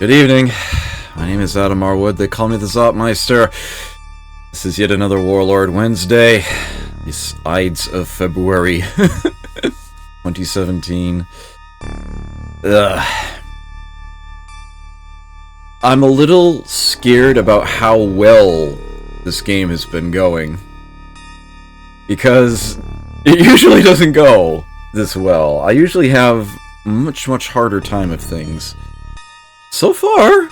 Good evening. My name is Adam Marwood. They call me the Zopmeister. This is yet another Warlord Wednesday. The Ides of February 2017. I'm a little scared about how well this game has been going. Because it usually doesn't go this well. I usually have much harder time of things. So far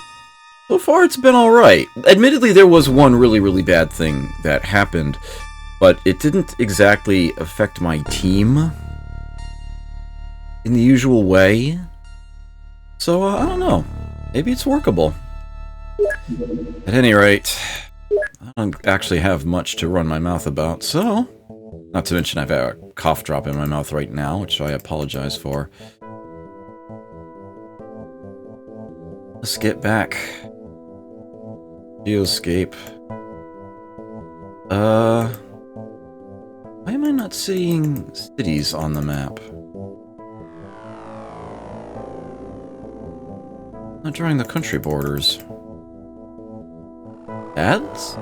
it's been alright. Admittedly, there was one really bad thing that happened, but it didn't exactly affect my team in the usual way. So, I don't know. Maybe it's workable. At any rate, I don't actually have much to run my mouth about, so... Not to mention I've got a cough drop in my mouth right now, which I apologize for. Let's get back. Geoscape. Why am I not seeing cities on the map? Not drawing the country borders. That's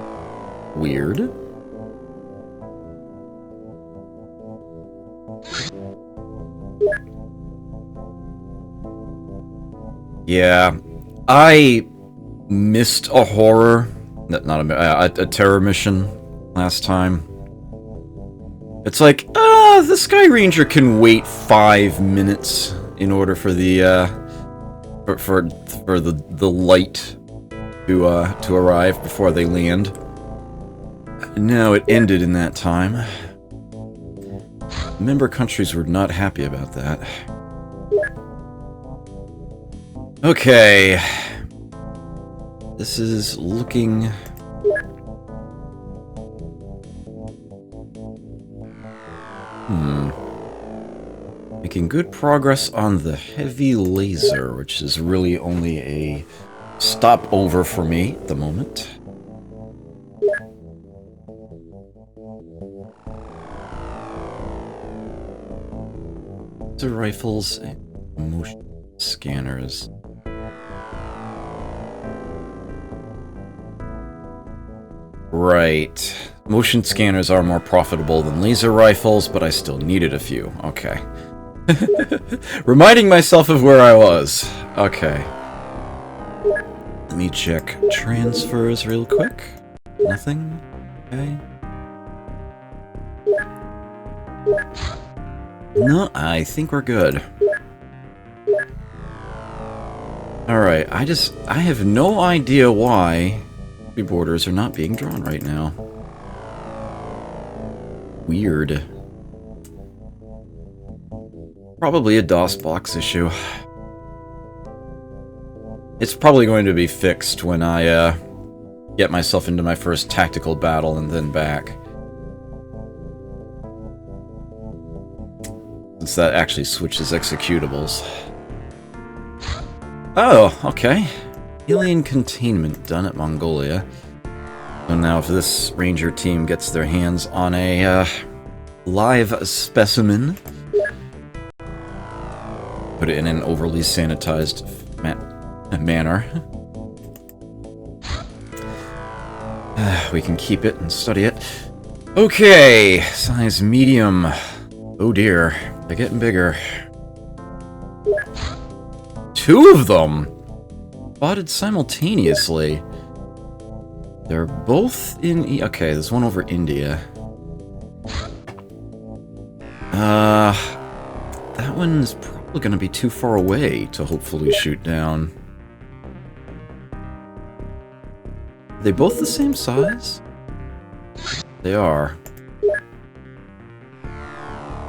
weird. Yeah, I missed a horror, a terror mission last time. It's like, the Sky Ranger can wait 5 minutes in order for the for the light to arrive before they land. No, it ended in that time. Member countries were not happy about that. Okay. This is looking... Making good progress on the heavy laser, which is really only a stopover for me at the moment. Laser rifles and motion scanners. Right. Motion scanners are more profitable than laser rifles, but I still needed a few. Okay. Reminding myself of where I was. Okay. Let me check transfers real quick. Nothing? Okay. No, I think we're good. Alright, I have no idea why the borders are not being drawn right now. Weird. Probably a DOSBox issue. It's probably going to be fixed when I get myself into my first tactical battle and then back. Since that actually switches executables. Oh, okay. Alien containment done at Mongolia. So now if this ranger team gets their hands on a live specimen, put it in an overly sanitized manner, we can keep it and study it. Okay, size medium. Oh dear, they're getting bigger. 2 of them! Spotted simultaneously. They're both in... Okay, there's one over India. That one's probably gonna be too far away to hopefully shoot down. Are they both the same size? They are.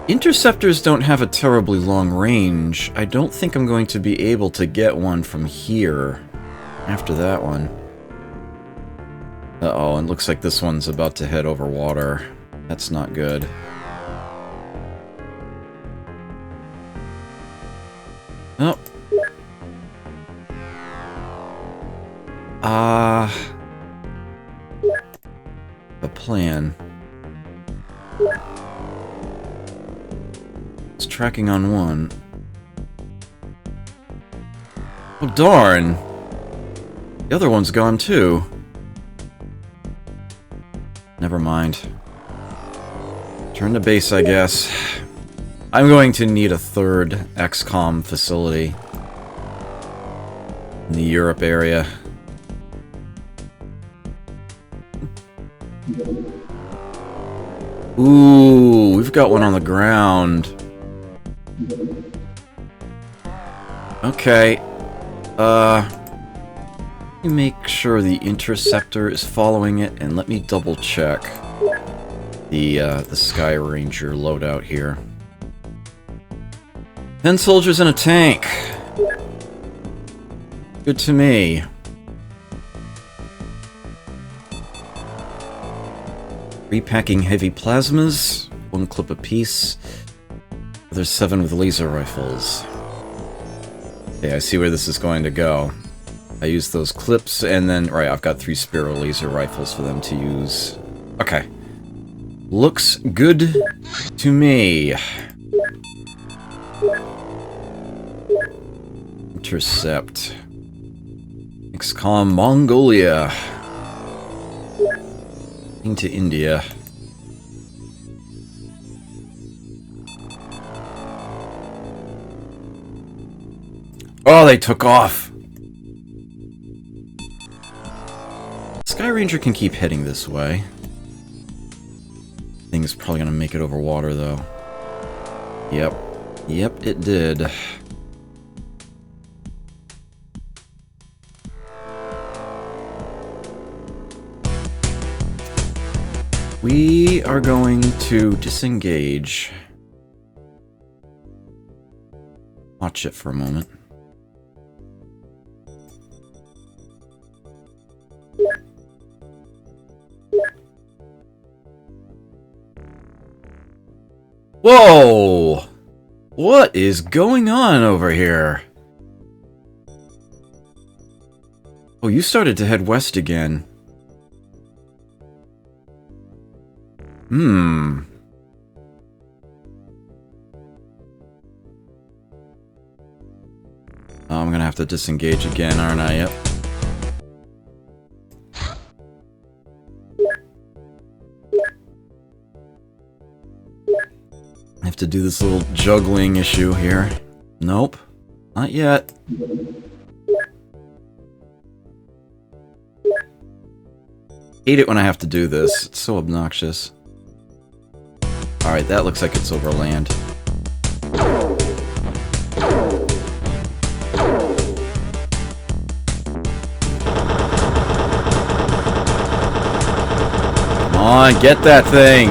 Interceptors don't have a terribly long range. I don't think I'm going to be able to get one from here after that one. Uh-oh, and looks like this one's about to head over water. That's not good. Oh. A plan. It's tracking on one. Oh, darn. The other one's gone too. Never mind. Turn to base, I guess. I'm going to need a third XCOM facility in the Europe area. Ooh, we've got one on the ground. Okay. Let me make sure the interceptor is following it, and let me double check the Sky Ranger loadout here. 10 soldiers in a tank. Good to me. Repacking heavy plasmas, 1 clip apiece. There's 7 with laser rifles. Okay, I see where this is going to go. I use those clips, and then... Right, I've got 3 Spiro laser rifles for them to use. Okay. Looks good to me. Intercept. XCOM Mongolia. Into India. Oh, they took off! Sky Ranger can keep heading this way. Thing's probably gonna make it over water, though. Yep. Yep, it did. We are going to disengage. Watch it for a moment. Whoa! What is going on over here? Oh, you started to head west again. Hmm. Oh, I'm gonna have to disengage again, aren't I? Yep. I have to do this little juggling issue here. Nope. Not yet. Hate it when I have to do this. It's so obnoxious. Alright, that looks like it's over land. Come on, get that thing!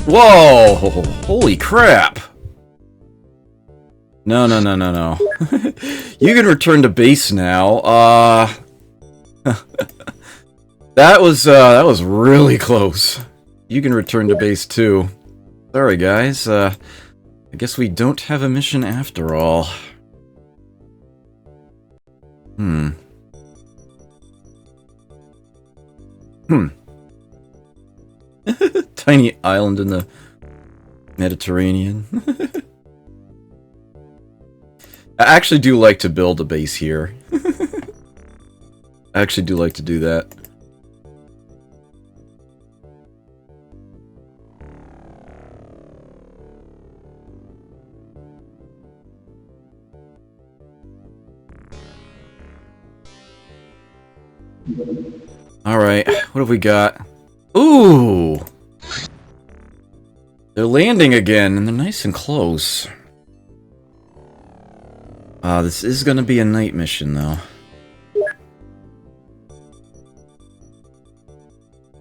Whoa! Holy crap! No, no, no, no, no. You can return to base now. That was really close. You can return to base too. Sorry, guys. I guess we don't have a mission after all. Tiny island in the Mediterranean. I actually do like to build a base here. I actually do like to do that. Alright, what have we got? Ooh! They're landing again, and they're nice and close. This is gonna be a night mission, though.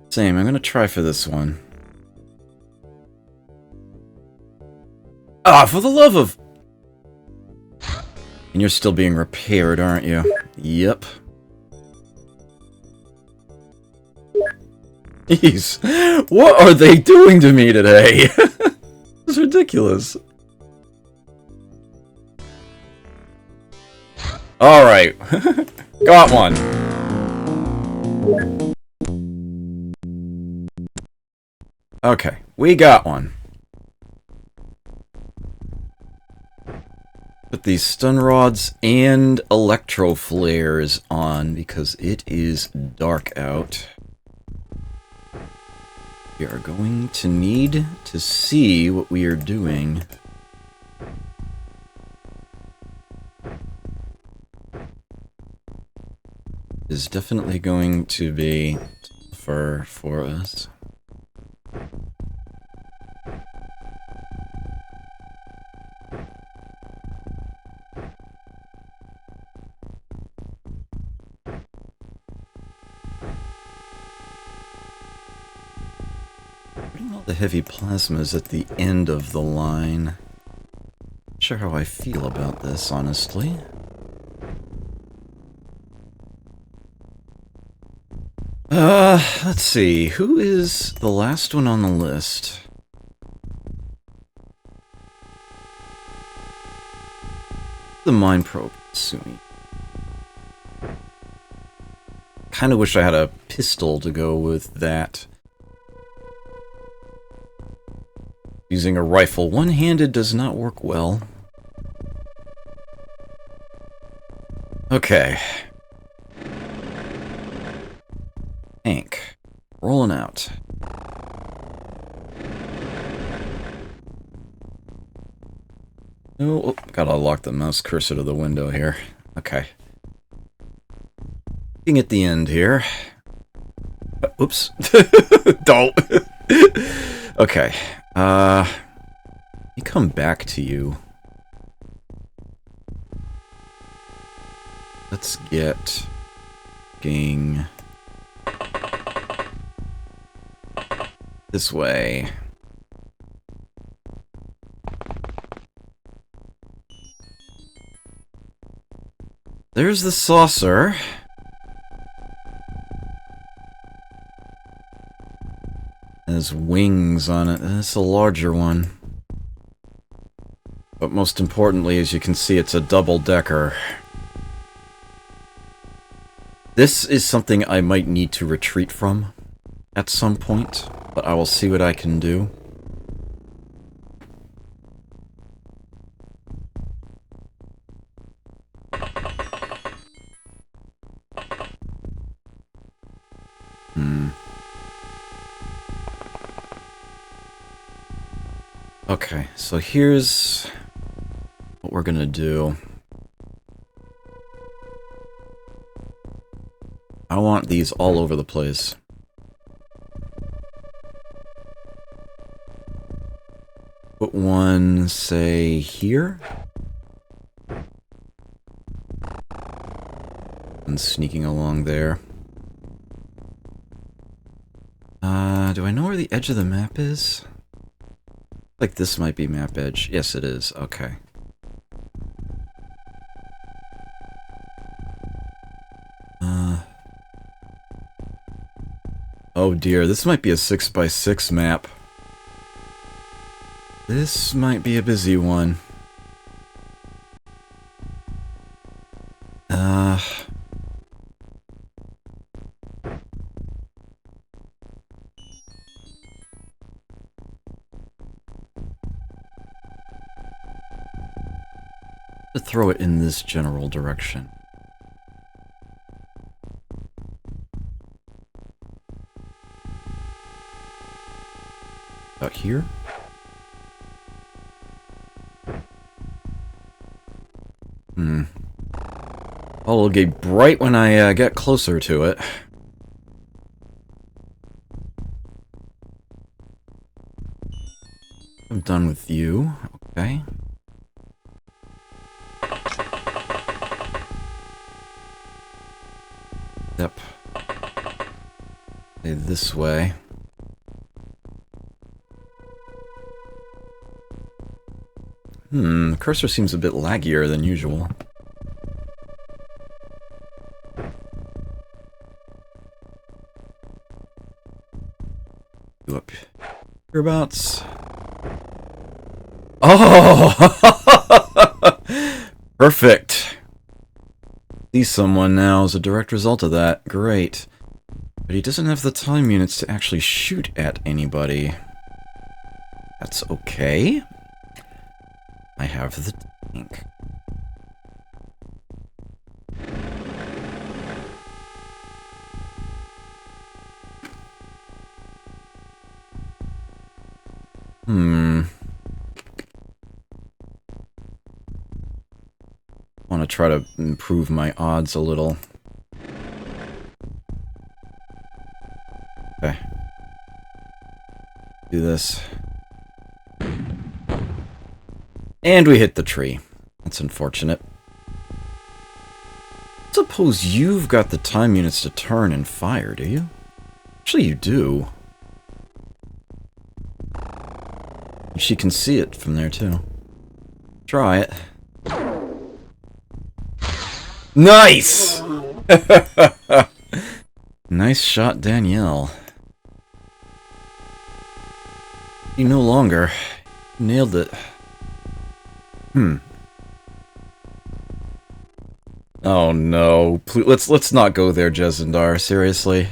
Same, I'm gonna try for this one. Ah, for the love of... And you're still being repaired, aren't you? Yep. Jeez, what are they doing to me today? It's ridiculous. Alright. Got one. Okay, we got one. Put these stun rods and electro flares on because it is dark out. We are going to need to see what we are doing. Is definitely going to be tougher for us. Putting all the heavy plasmas at the end of the line. Not sure how I feel about this, honestly. Let's see. Who is the last one on the list? The Mind Probe, Sumi. Kinda wish I had a pistol to go with that. Using a rifle one-handed does not work well. Okay. Hank. Rolling out. Oh, gotta lock the mouse cursor to the window here. Okay. Looking at the end here. Oops. Don't. Okay. Let me come back to you. Let's get... Ging... this way. There's the saucer. It has wings on it. It's a larger one. But most importantly, as you can see, it's a double-decker. This is something I might need to retreat from at some point, but I will see what I can do. Okay, so here's what we're gonna do. I want these all over the place. Put one, say, here. And sneaking along there. Do I know where the edge of the map is? Like this might be map edge. Yes, it is. Okay. Oh dear, this might be a 6x6 map. This might be a busy one. To throw it in this general direction. Out here? Oh, it'll get bright when I get closer to it. I'm done with you. Okay. Yep. Okay, this way. The cursor seems a bit laggier than usual. Go up hereabouts. Oh! Perfect. See someone now as a direct result of that. Great. But he doesn't have the time units to actually shoot at anybody. That's okay. I have the tank. want to try to improve my odds a little. Okay. Do this. And we hit the tree. That's unfortunate. Suppose you've got the time units to turn and fire, do you? Actually, you do. She can see it from there, too. Try it. Nice! Nice shot, Danielle. You no longer. Nailed it. Oh no. Please, let's not go there, Jezendar. Seriously.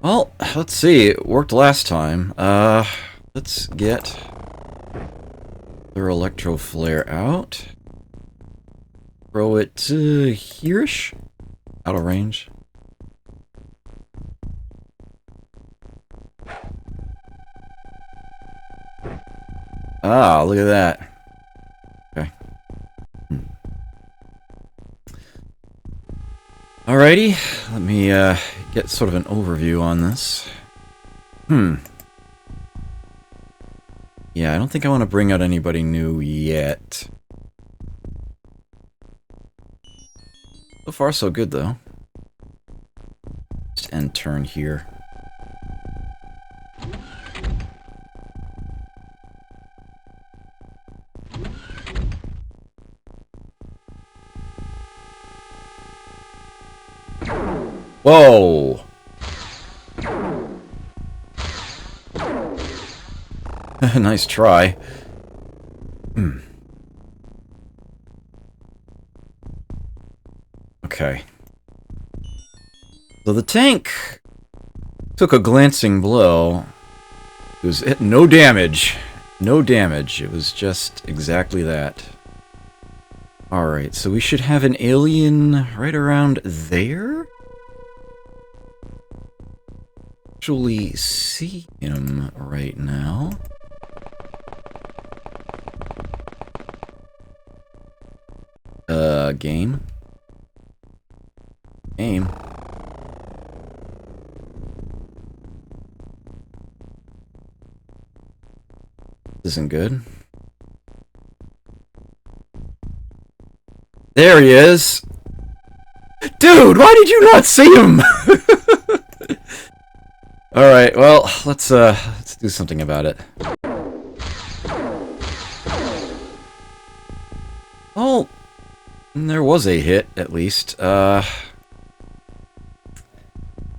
Well, let's see. It worked last time. Let's get their electro flare out. Throw it here-ish. Out of range. Ah, look at that. Okay. Alrighty, let me get sort of an overview on this. Yeah, I don't think I want to bring out anybody new yet. So far, so good, though. Just end turn here. Whoa! Nice try. Okay. So the tank took a glancing blow. It was no damage. No damage. It was just exactly that. Alright, so we should have an alien right around there? Actually see him right now. Game. Game. This isn't good. There he is! Dude, why did you not see him? Alright, well, let's do something about it. Well, there was a hit, at least. I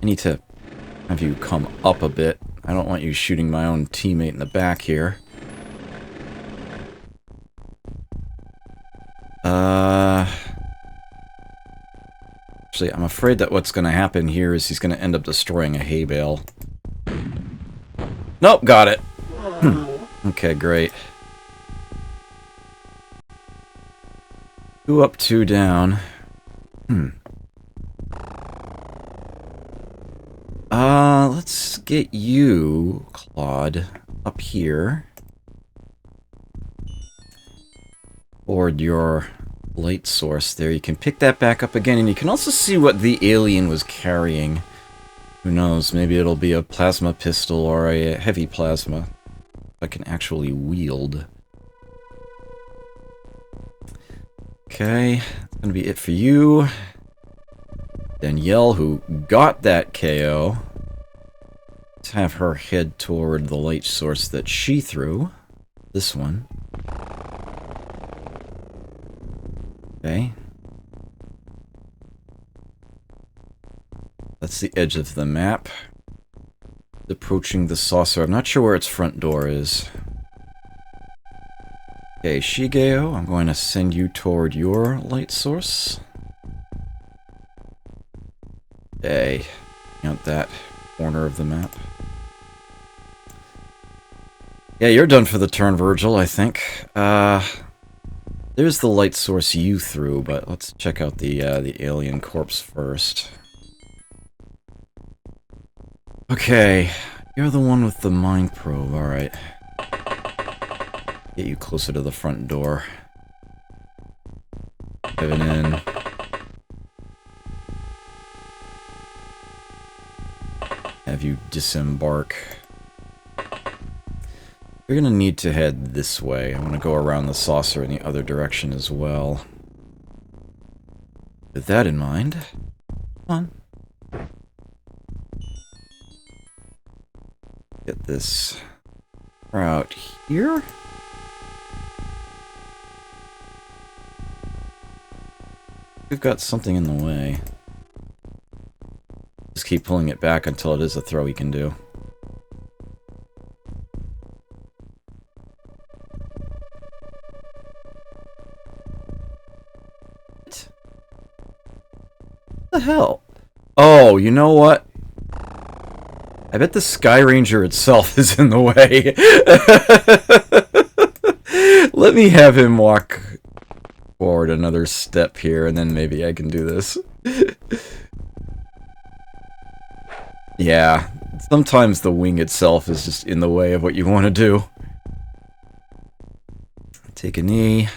need to have you come up a bit. I don't want you shooting my own teammate in the back here. Actually, I'm afraid that what's going to happen here is he's going to end up destroying a hay bale. Nope, got it. Okay, great. 2 up, 2 down. Let's get you, Claude, up here. Toward your light source there. You can pick that back up again, and you can also see what the alien was carrying. Who knows, maybe it'll be a plasma pistol or a heavy plasma I can actually wield. Okay, that's gonna be it for you. Danielle, who got that KO. Let's have her head toward the light source that she threw. This one. Okay. That's the edge of the map. Approaching the saucer. I'm not sure where its front door is. Okay, Shigeo, I'm going to send you toward your light source. Okay. Out that corner of the map. Yeah, you're done for the turn, Virgil, I think. There's the light source you threw, but let's check out the alien corpse first. Okay, You're the one with the mind probe, alright. Get you closer to the front door. Drive it in. Have you disembark. You're gonna need to head this way. I want to go around the saucer in the other direction as well. With that in mind, come on. Get this out here. We've got something in the way. Just keep pulling it back until it is a throw he can do. What the hell? Oh, you know what? I bet the Sky Ranger itself is in the way. Let me have him walk forward another step here, and then maybe I can do this. Yeah, sometimes the wing itself is just in the way of what you want to do. Take a knee.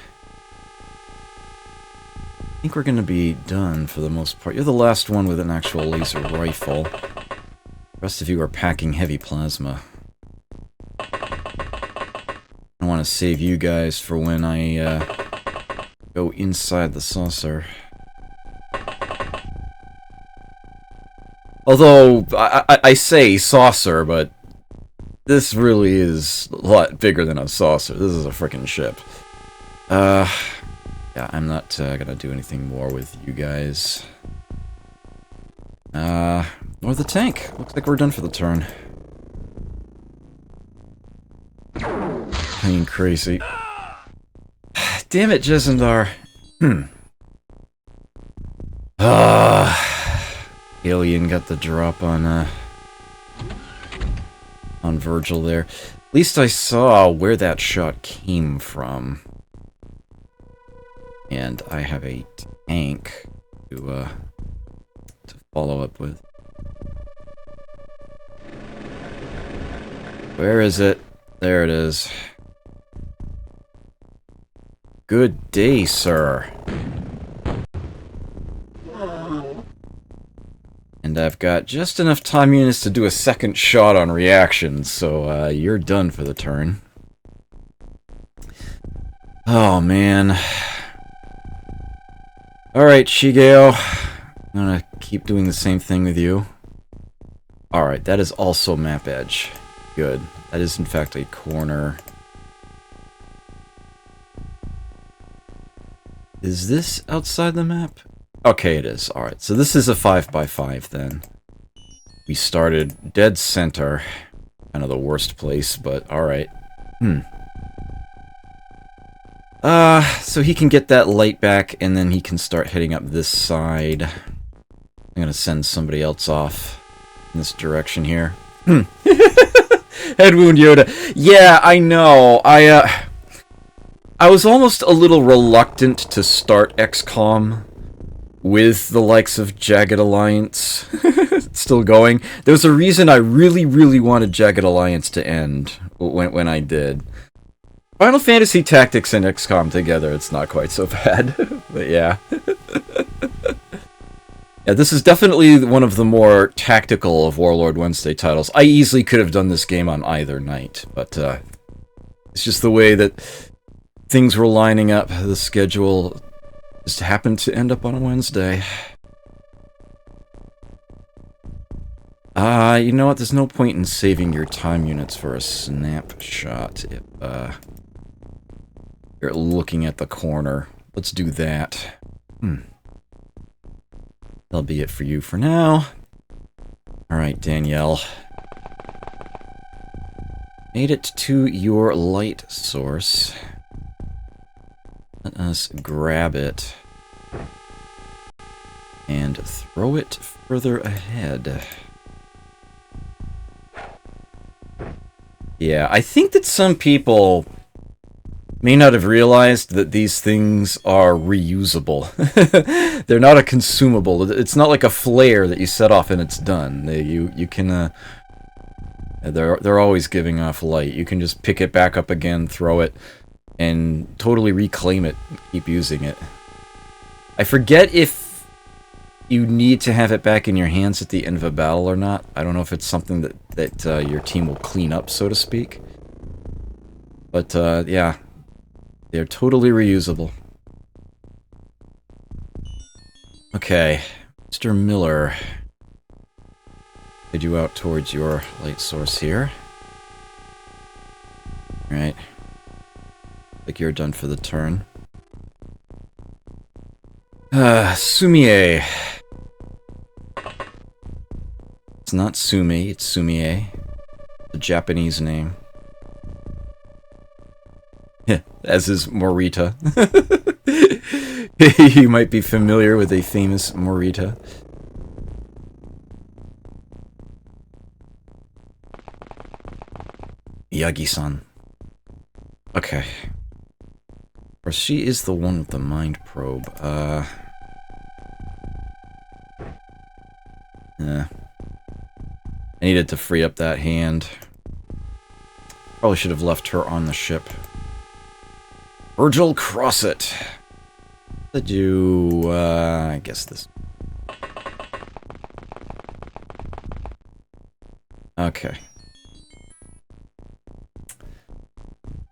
I think we're going to be done for the most part. You're the last one with an actual laser rifle. The rest of you are packing heavy plasma. I want to save you guys for when I go inside the saucer. Although, I say saucer, but this really is a lot bigger than a saucer. This is a frickin' ship. Yeah, I'm not gonna do anything more with you guys. Nor the tank. Looks like we're done for the turn. Clean crazy. Damn it, Jesendar. Alien got the drop on Virgil there. At least I saw where that shot came from. And I have a tank to follow up with. Where is it? There it is. Good day, sir. And I've got just enough time units to do a second shot on reactions, so you're done for the turn. Oh, man. Alright, Shigeo. I'm gonna keep doing the same thing with you. Alright, that is also map edge. Good. That is, in fact, a corner. Is this outside the map? Okay, it is. Alright, so this is a 5x5 then. We started dead center. Kind of the worst place, but alright. So he can get that light back, and then he can start heading up this side. I'm gonna send somebody else off in this direction here. Head wound Yoda. Yeah, I know. I was almost a little reluctant to start XCOM with the likes of Jagged Alliance still going. There was a reason I really, really wanted Jagged Alliance to end when I did. Final Fantasy Tactics and XCOM together, it's not quite so bad. But yeah. Yeah, this is definitely one of the more tactical of Warlord Wednesday titles. I easily could have done this game on either night, but it's just the way that things were lining up. The schedule just happened to end up on a Wednesday. You know what? There's no point in saving your time units for a snapshot if you're looking at the corner. Let's do that. That'll be it for you for now. Alright, Danielle. Made it to your light source. Let us grab it and throw it further ahead. Yeah, I think that some people may not have realized that these things are reusable. They're not a consumable. It's not like a flare that you set off and it's done. You can They're always giving off light. You can just pick it back up again, throw it, and totally reclaim it, and keep using it. I forget if you need to have it back in your hands at the end of a battle or not. I don't know if it's something that your team will clean up, so to speak. But, yeah. They're totally reusable. Okay. Mr. Miller. Head you out towards your light source here. Alright. Like you're done for the turn. Sumie. It's not Sumi, it's Sumie. The Japanese name. As is Morita. You might be familiar with a famous Morita. Yagi-san. Okay. Or she is the one with the mind probe. Yeah. I needed to free up that hand. Probably should have left her on the ship. Virgil Crosset. Did you, I guess this. Okay.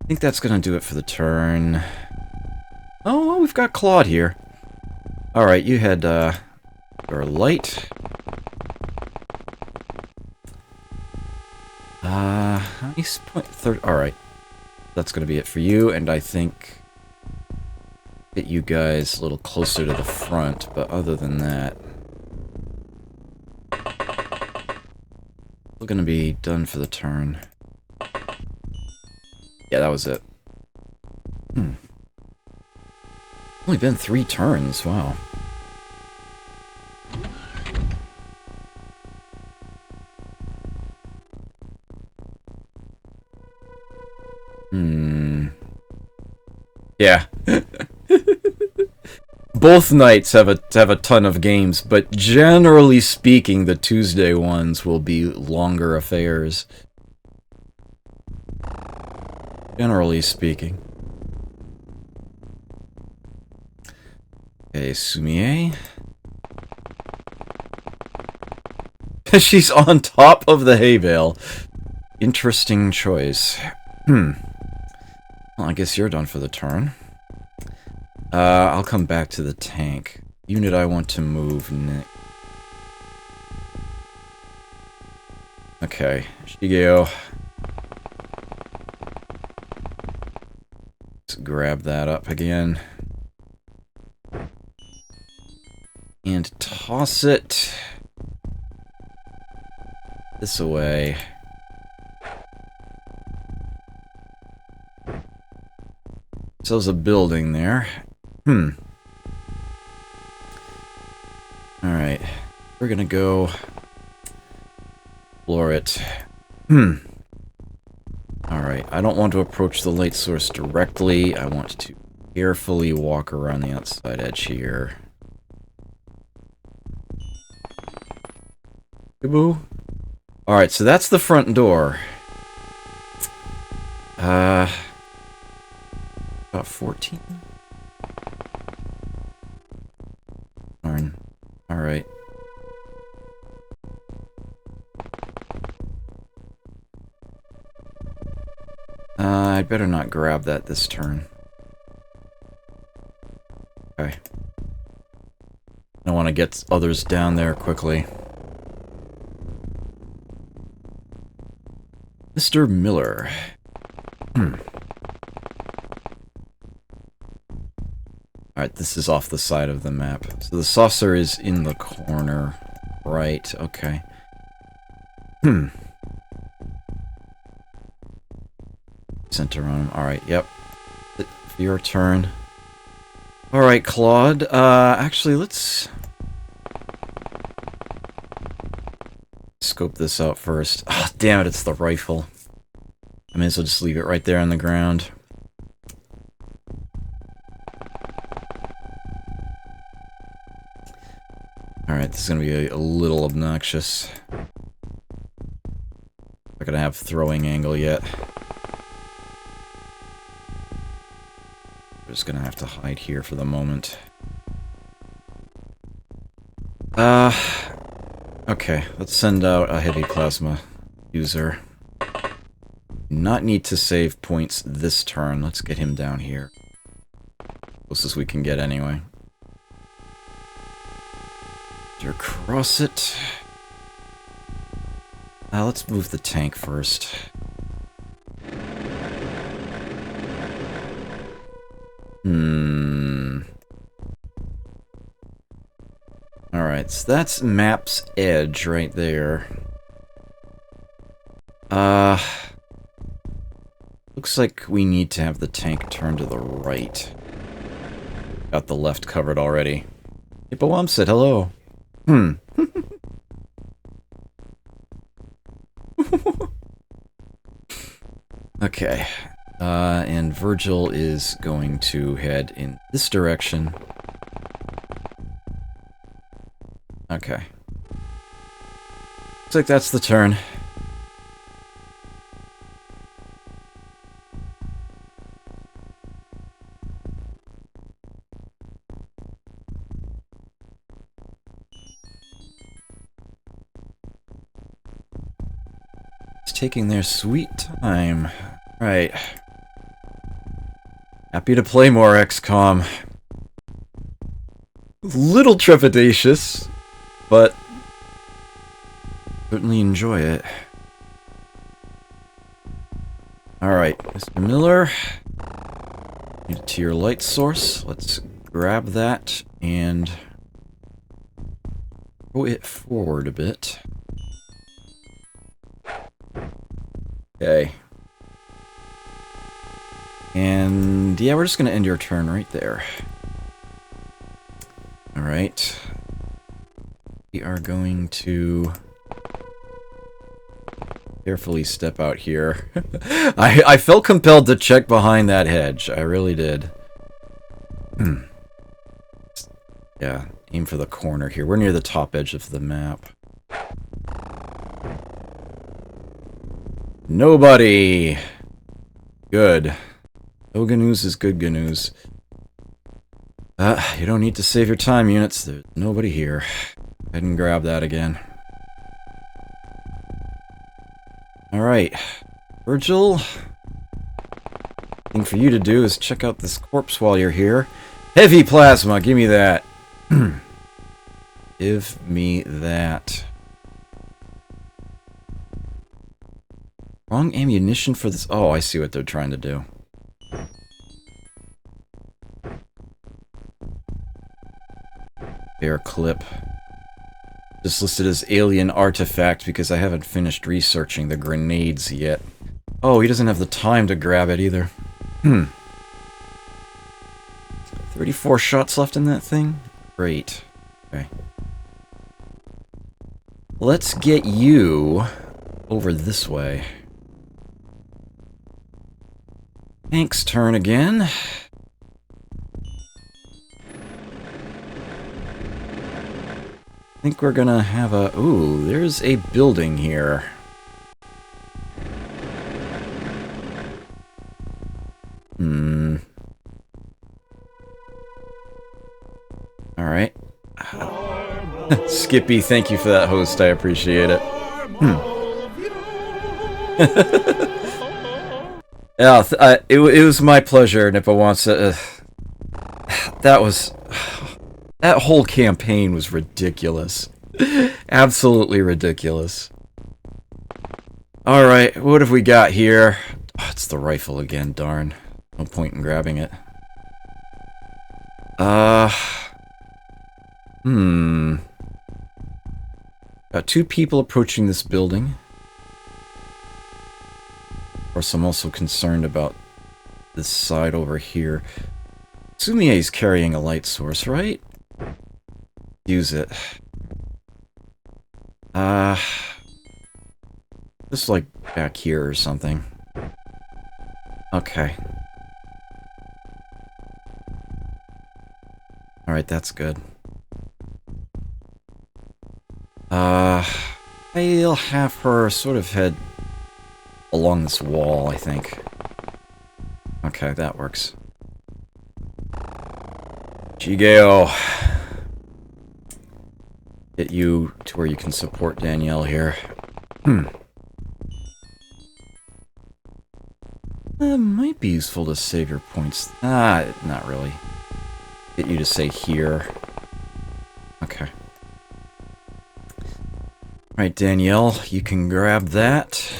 I think that's gonna do it for the turn. Oh, well, we've got Claude here. Alright, you had, your light. Nice point. Alright. That's gonna be it for you, and I think get you guys a little closer to the front, but other than that, we're gonna be done for the turn. Yeah, that was it. Only been 3 turns, wow. Yeah. Both nights have a ton of games, but generally speaking, the Tuesday ones will be longer affairs. Generally speaking. Okay, Sumie. She's on top of the hay bale. Interesting choice. Well, I guess you're done for the turn. I'll come back to the tank. Unit I want to move next. Okay, Shigeo. Let's grab that up again. And toss it this away. So there's a building there. Alright. We're gonna go explore it. Alright. I don't want to approach the light source directly. I want to carefully walk around the outside edge here. Boo. Alright, so that's the front door. About 14? Darn. Alright. I'd better not grab that this turn. Okay. I want to get others down there quickly. Mr. Miller. Alright, this is off the side of the map. So the saucer is in the corner. Right, okay. Center on him. Alright, yep. Your turn. Alright, Claude. Actually, let's scope this out first. Ah, oh, damn it, it's the rifle. I may as well just leave it right there on the ground. Alright, this is gonna be a little obnoxious. Not gonna have throwing angle yet. We're just gonna have to hide here for the moment. Okay, let's send out a heavy plasma user. Not need to save points this turn. Let's get him down here. Closest we can get anyway. Across it. Let's move the tank first. Alright, so that's map's edge right there. Looks like we need to have the tank turn to the right. Got the left covered already. Hippowamp said hello. Okay. And Virgil is going to head in this direction. Okay. Looks like that's the turn. It's taking their sweet time. Right. Happy to play more XCOM. Little trepidatious, but certainly enjoy it. Alright, Mr. Miller. Need a tier light source. Let's grab that and throw it forward a bit. Okay. And yeah, we're just gonna end your turn right there. Alright. We are going to carefully step out here. I felt compelled to check behind that hedge. I really did. Yeah, aim for the corner here. We're near the top edge of the map. Nobody! Good. No news is good news. You don't need to save your time, units. There's nobody here. Go ahead and grab that again. Alright. Virgil, thing for you to do is check out this corpse while you're here. Heavy plasma, give me that. Give me that. Wrong ammunition for this. Oh, I see what they're trying to do. Bear clip. Just listed as alien artifact because I haven't finished researching the grenades yet. Oh, he doesn't have the time to grab it either. 34 shots left in that thing? Great. Okay. Let's get you over this way. Tank's turn again. I think we're gonna have a... Ooh, there's a building here. Alright. Skippy, thank you for that host, I appreciate it. Yeah, it was my pleasure, Nippa wants to... that was... That whole campaign was ridiculous. Absolutely ridiculous. Alright, what have we got here? Oh, it's the rifle again, darn. No point in grabbing it. Got two people approaching this building. Of course, I'm also concerned about this side over here. Assuming he's carrying a light source, right? Use it. Just like back here or something. Okay. Alright, that's good. I'll have her sort of head along this wall, I think. Okay, that works. Shigeo. Get you to where you can support Danielle here. Might be useful to save your points. Not really. Get you to say here. Okay. Alright, Danielle, you can grab that.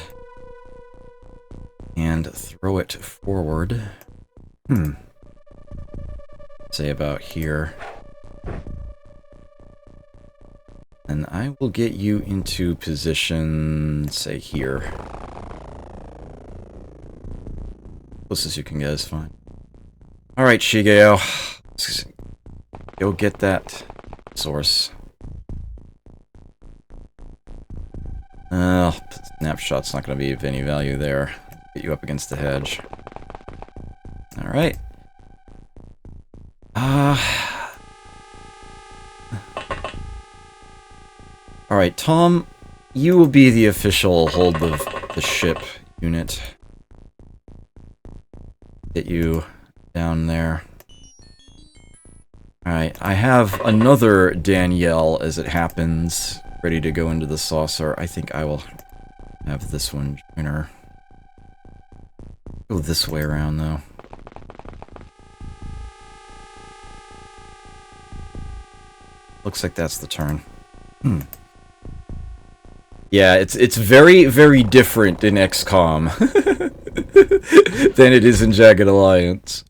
And throw it forward. Say about here. And I will get you into position, say here. Closest you can get is fine. Alright, Shigeo. Go get that source. Snapshot's not going to be of any value there. Get you up against the hedge. Alright. Alright, Tom, you will be the official hold of the ship unit. Get you down there. Alright, I have another Danielle, as it happens, ready to go into the saucer. I think I will have this one join her. Go this way around, though. Looks like that's the turn. Yeah, it's very, very different in XCOM than it is in Jagged Alliance.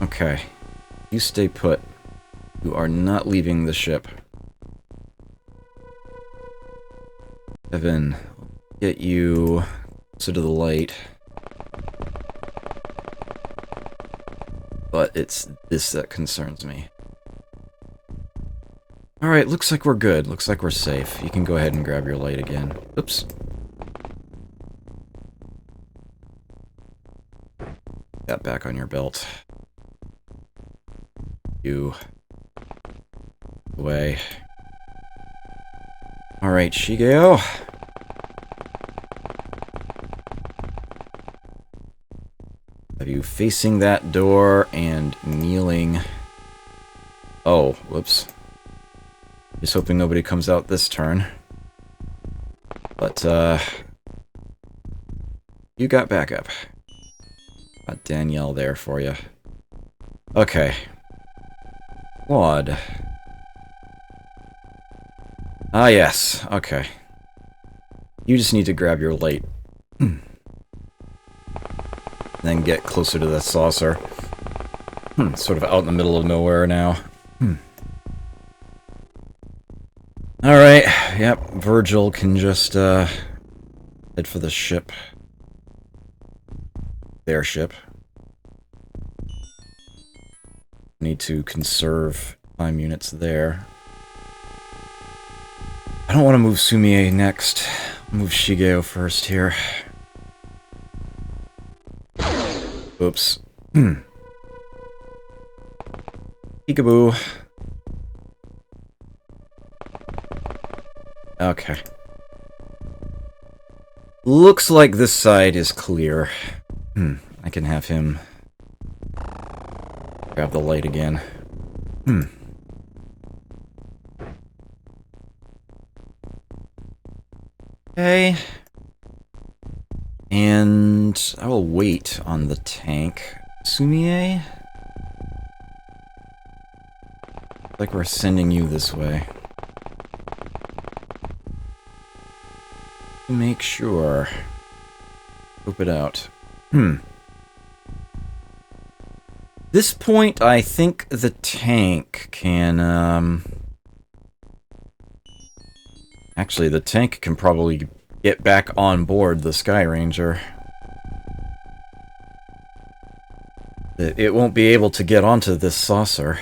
Okay. You stay put. You are not leaving the ship. Evan, get you closer to the light. But it's this that concerns me. Alright, looks like we're good. Looks like we're safe. You can go ahead and grab your light again. Oops. That back on your belt. You. Away. Alright, Shigeo. Have you facing that door and kneeling. Oh, whoops. Just hoping nobody comes out this turn. But, you got backup. Got Danielle there for you. Okay. Claude. Ah, yes. Okay. You just need to grab your light. Then get closer to the saucer. Sort of out in the middle of nowhere now. Alright. Yep. Virgil can just, head for the ship. Their ship. Need to conserve time units there. I don't want to move Sumie next. Move Shigeo first here. Oops. Peekaboo. Okay. Looks like this side is clear. I can have him grab the light again. Okay. And I will wait on the tank. Sumie? Like we're sending you this way. Make sure. Hope it out. This point, I think the tank can, Actually, the tank can probably get back on board the Sky Ranger. It won't be able to get onto this saucer.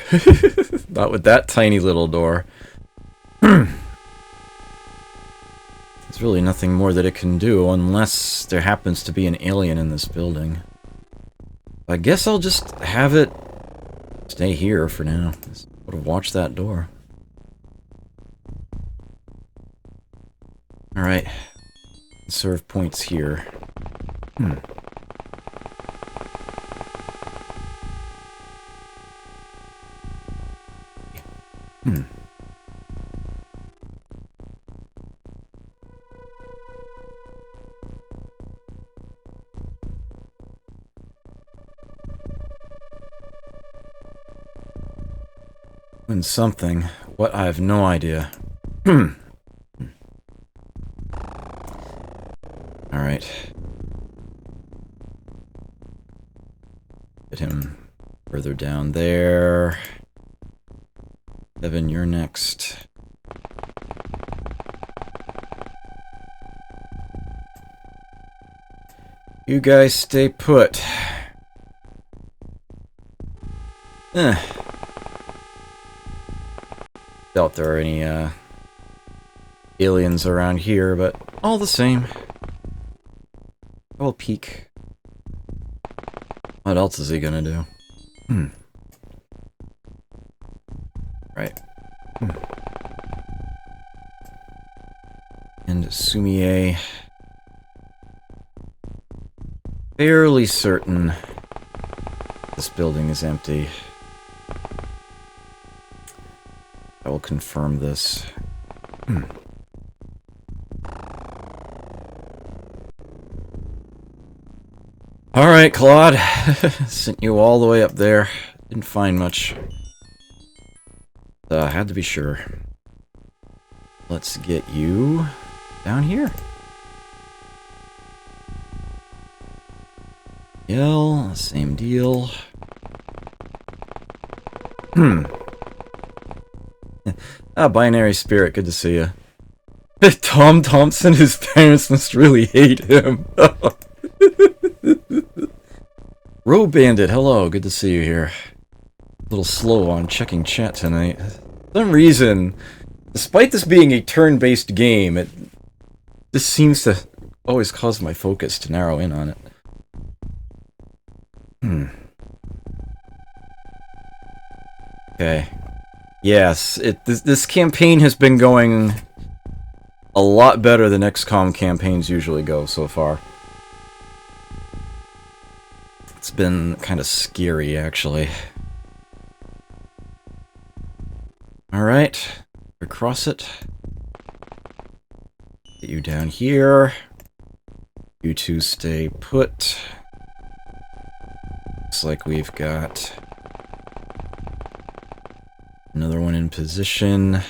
Not with that tiny little door. There's really nothing more that it can do unless there happens to be an alien in this building. I guess I'll just have it stay here for now. Just sort of watch that door. Alright. Serve points here. When something. What? I have no idea. Alright. Get him further down there. Evan, you're next. You guys stay put. Doubt there are any aliens around here, but all the same. I'll peek. What else is he gonna do? Right. And Sumie. Fairly certain this building is empty. I will confirm this. Alright, Claude. Sent you all the way up there. Didn't find much. Had to be sure. Let's get you down here. Yell, same deal. Binary Spirit, good to see you. Tom Thompson, his parents must really hate him. Roe Bandit, hello, good to see you here. A little slow on checking chat tonight. For some reason, despite this being a turn-based game, this seems to always cause my focus to narrow in on it. Okay. Yes, this campaign has been going a lot better than XCOM campaigns usually go so far. It's been kind of scary, actually. Alright, across it. Get you down here. You two stay put. Looks like we've got another one in position.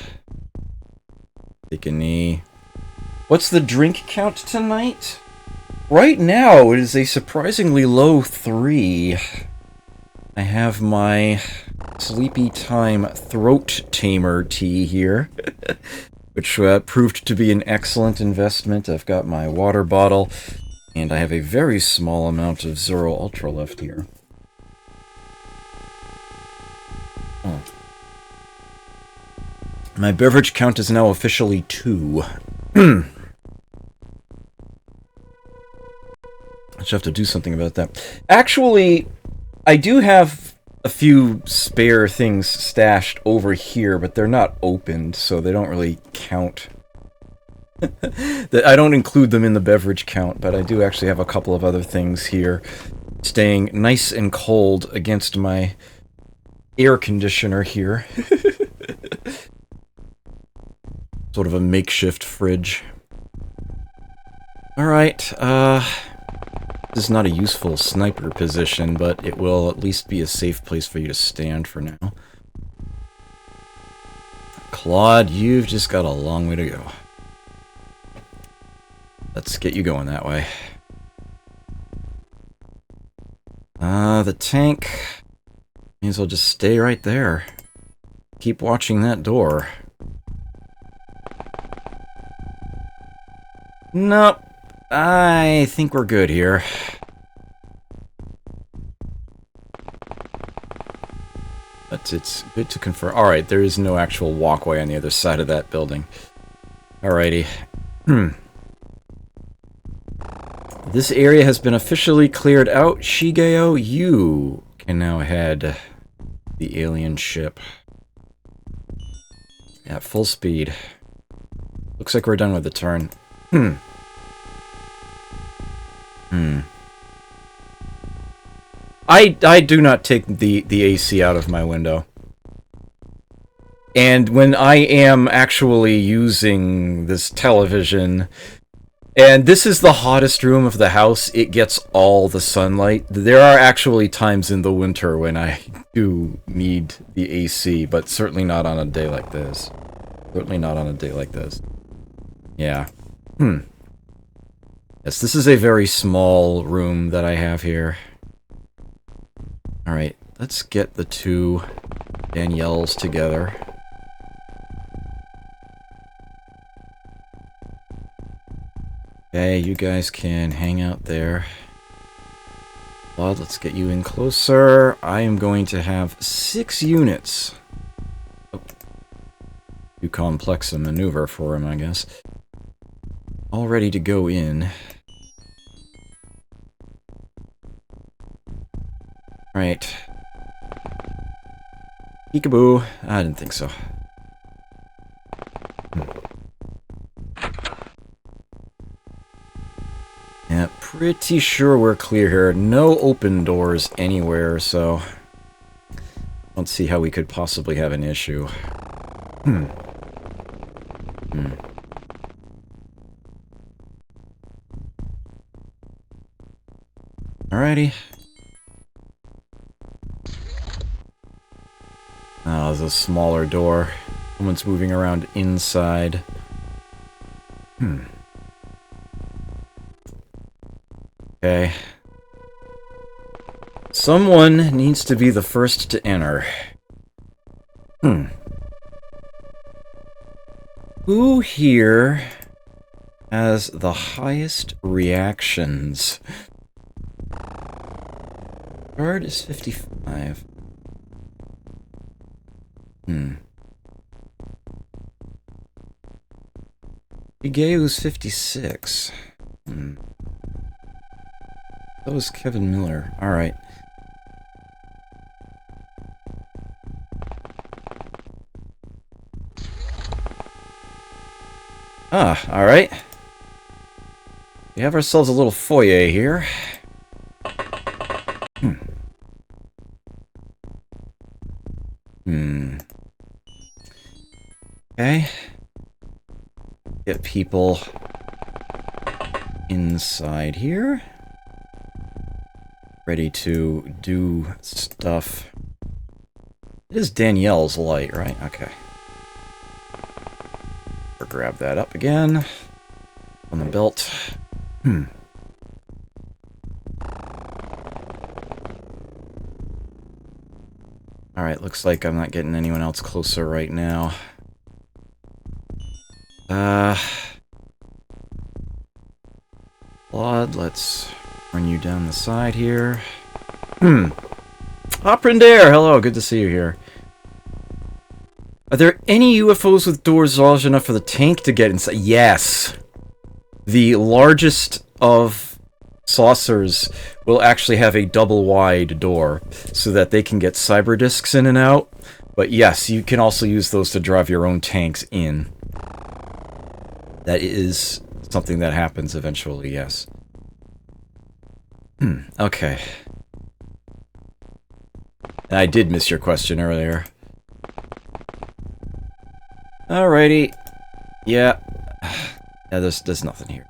Take a knee. What's the drink count tonight? Right now, it is a surprisingly low 3. I have my Sleepy Time Throat Tamer tea here, which proved to be an excellent investment. I've got my water bottle, and I have a very small amount of Zero Ultra left here. Oh. My beverage count is now officially 2. I should have to do something about that. Actually, I do have a few spare things stashed over here, but they're not opened, so they don't really count. I don't include them in the beverage count, but I do actually have a couple of other things here staying nice and cold against my air conditioner here. Sort of a makeshift fridge. Alright, this is not a useful sniper position, but it will at least be a safe place for you to stand for now. Claude, you've just got a long way to go. Let's get you going that way. The tank. May as well just stay right there. Keep watching that door. Nope. I think we're good here. But it's good to confirm. Alright, there is no actual walkway on the other side of that building. Alrighty. This area has been officially cleared out. Shigeo, you can now head the alien ship at full speed. Looks like we're done with the turn. I do not take the AC out of my window. And when I am actually using this television, and this is the hottest room of the house, it gets all the sunlight. There are actually times in the winter when I do need the AC, but certainly not on a day like this. Certainly not on a day like this. Yeah. Yes, this is a very small room that I have here. Alright, let's get the two Danielles together. Okay, you guys can hang out there. Claude, let's get you in closer. I am going to have 6 units. Oh. Too complex a maneuver for him, I guess. All ready to go in. Right. Peekaboo. I didn't think so. Yeah, pretty sure we're clear here. No open doors anywhere, so I don't see how we could possibly have an issue. Alrighty. Oh, there's a smaller door. Someone's moving around inside. Okay. Someone needs to be the first to enter. Who here has the highest reactions? Guard is 55. Igeu's 56. That was Kevin Miller. Alright. Alright. We have ourselves a little foyer here. Okay. Get people inside here. Ready to do stuff. It is Danielle's light, right? Okay. Or grab that up again. On the belt. Alright, looks like I'm not getting anyone else closer right now. Claude, let's run you down the side here. Hoprindare, hello, good to see you here. Are there any UFOs with doors large enough for the tank to get inside? Yes. The largest of saucers will actually have a double-wide door so that they can get cyber discs in and out. But yes, you can also use those to drive your own tanks in. That is something that happens eventually, yes. Okay. I did miss your question earlier. Alrighty. Yeah. Yeah, there's nothing here.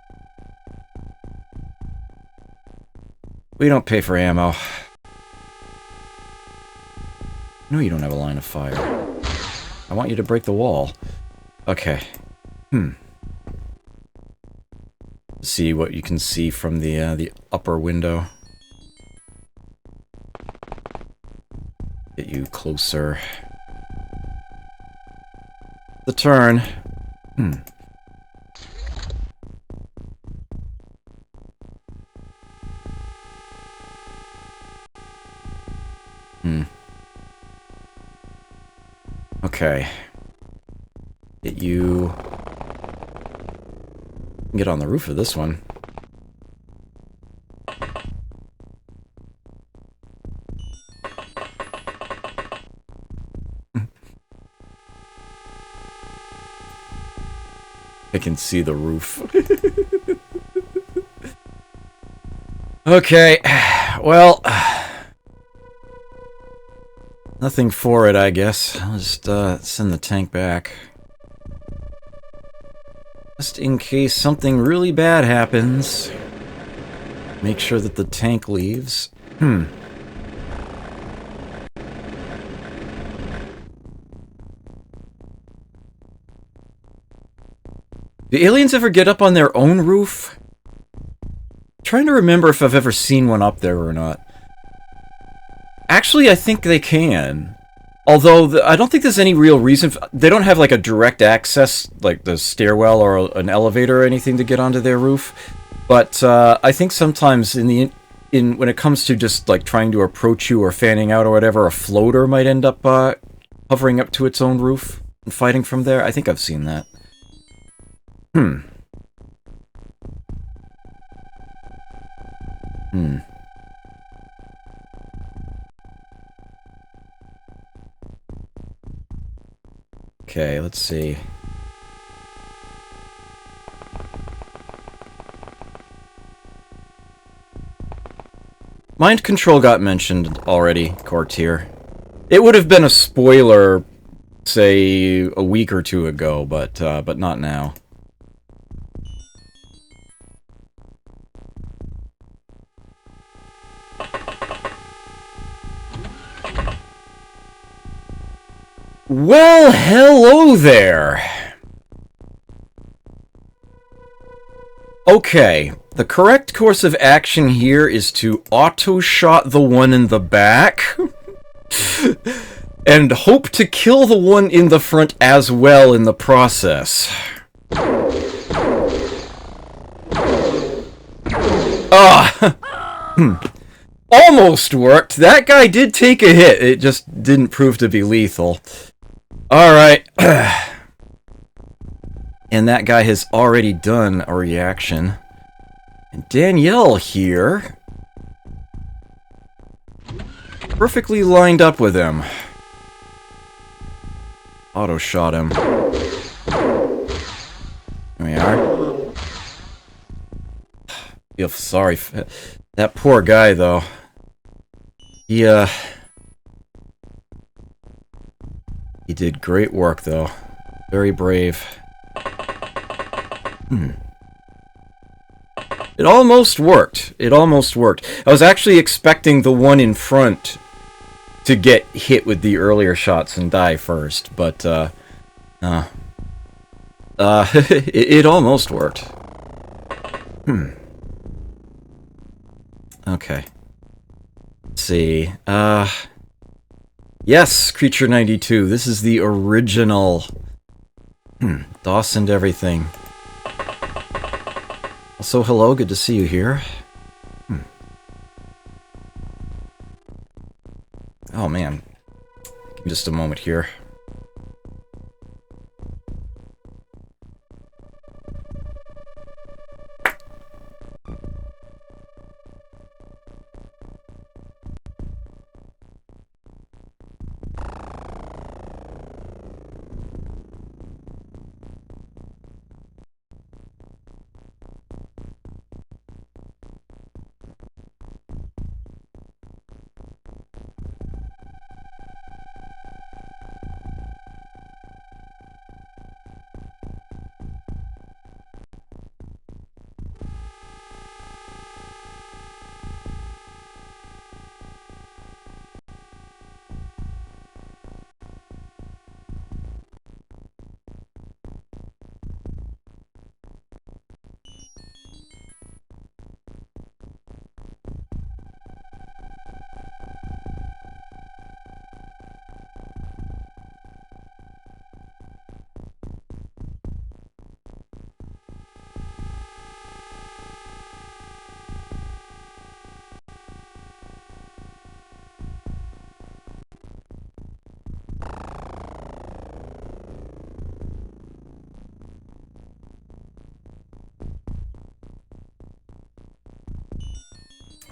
We don't pay for ammo. No, you don't have a line of fire. I want you to break the wall. Okay. See what you can see from the upper window. Get you closer. The turn. Okay. Get you... Get on the roof of this one. I can see the roof. Okay, well... Nothing for it, I guess. I'll just send the tank back. Just in case something really bad happens. Make sure that the tank leaves. The aliens ever get up on their own roof? I'm trying to remember if I've ever seen one up there or not. Actually, I think they can. Although, I don't think there's any real reason... They don't have, like, a direct access, like the stairwell or an elevator or anything to get onto their roof. But, I think sometimes when it comes to just, like, trying to approach you or fanning out or whatever, a floater might end up, hovering up to its own roof and fighting from there. I think I've seen that. Okay, let's see. Mind control got mentioned already, Courtier. It would have been a spoiler, say, a week or two ago, but not now. Well, hello there! Okay, the correct course of action here is to auto-shot the one in the back, and hope to kill the one in the front as well in the process. Almost worked! That guy did take a hit, it just didn't prove to be lethal. Alright. And that guy has already done a reaction. And Danielle here... perfectly lined up with him. Auto-shot him. There we are. Feel sorry for... that poor guy, though. He did great work, though. Very brave. It almost worked. It almost worked. I was actually expecting the one in front to get hit with the earlier shots and die first, but, it almost worked. Okay. Let's see. Yes, Creature 92. This is the original. DOS and everything. Also, hello. Good to see you here. Oh, man. Give me just a moment here.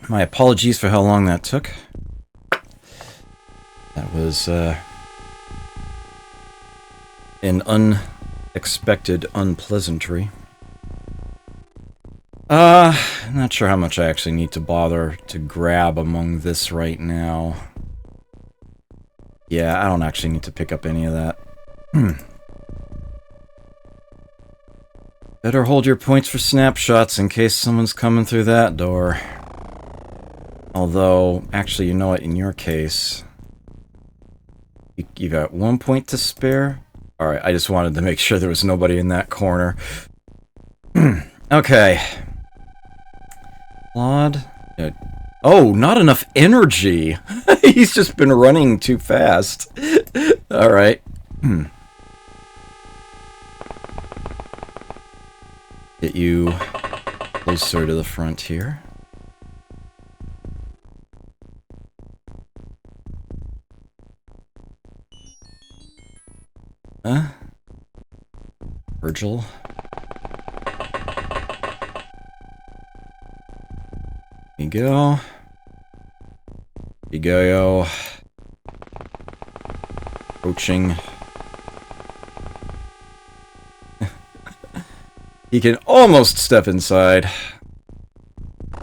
My apologies for how long that took. That was an expected unpleasantry. Not sure how much I actually need to bother to grab among this right now. Yeah, I don't actually need to pick up any of that. Better hold your points for snapshots in case someone's coming through that door. Although, actually, you know what, in your case... You got 1 point to spare? Alright, I just wanted to make sure there was nobody in that corner. Okay. Claude? Oh, not enough energy! He's just been running too fast. Alright. Get you closer to the front here. Virgil. Here you go. Here you go, yo. Approaching. He can almost step inside.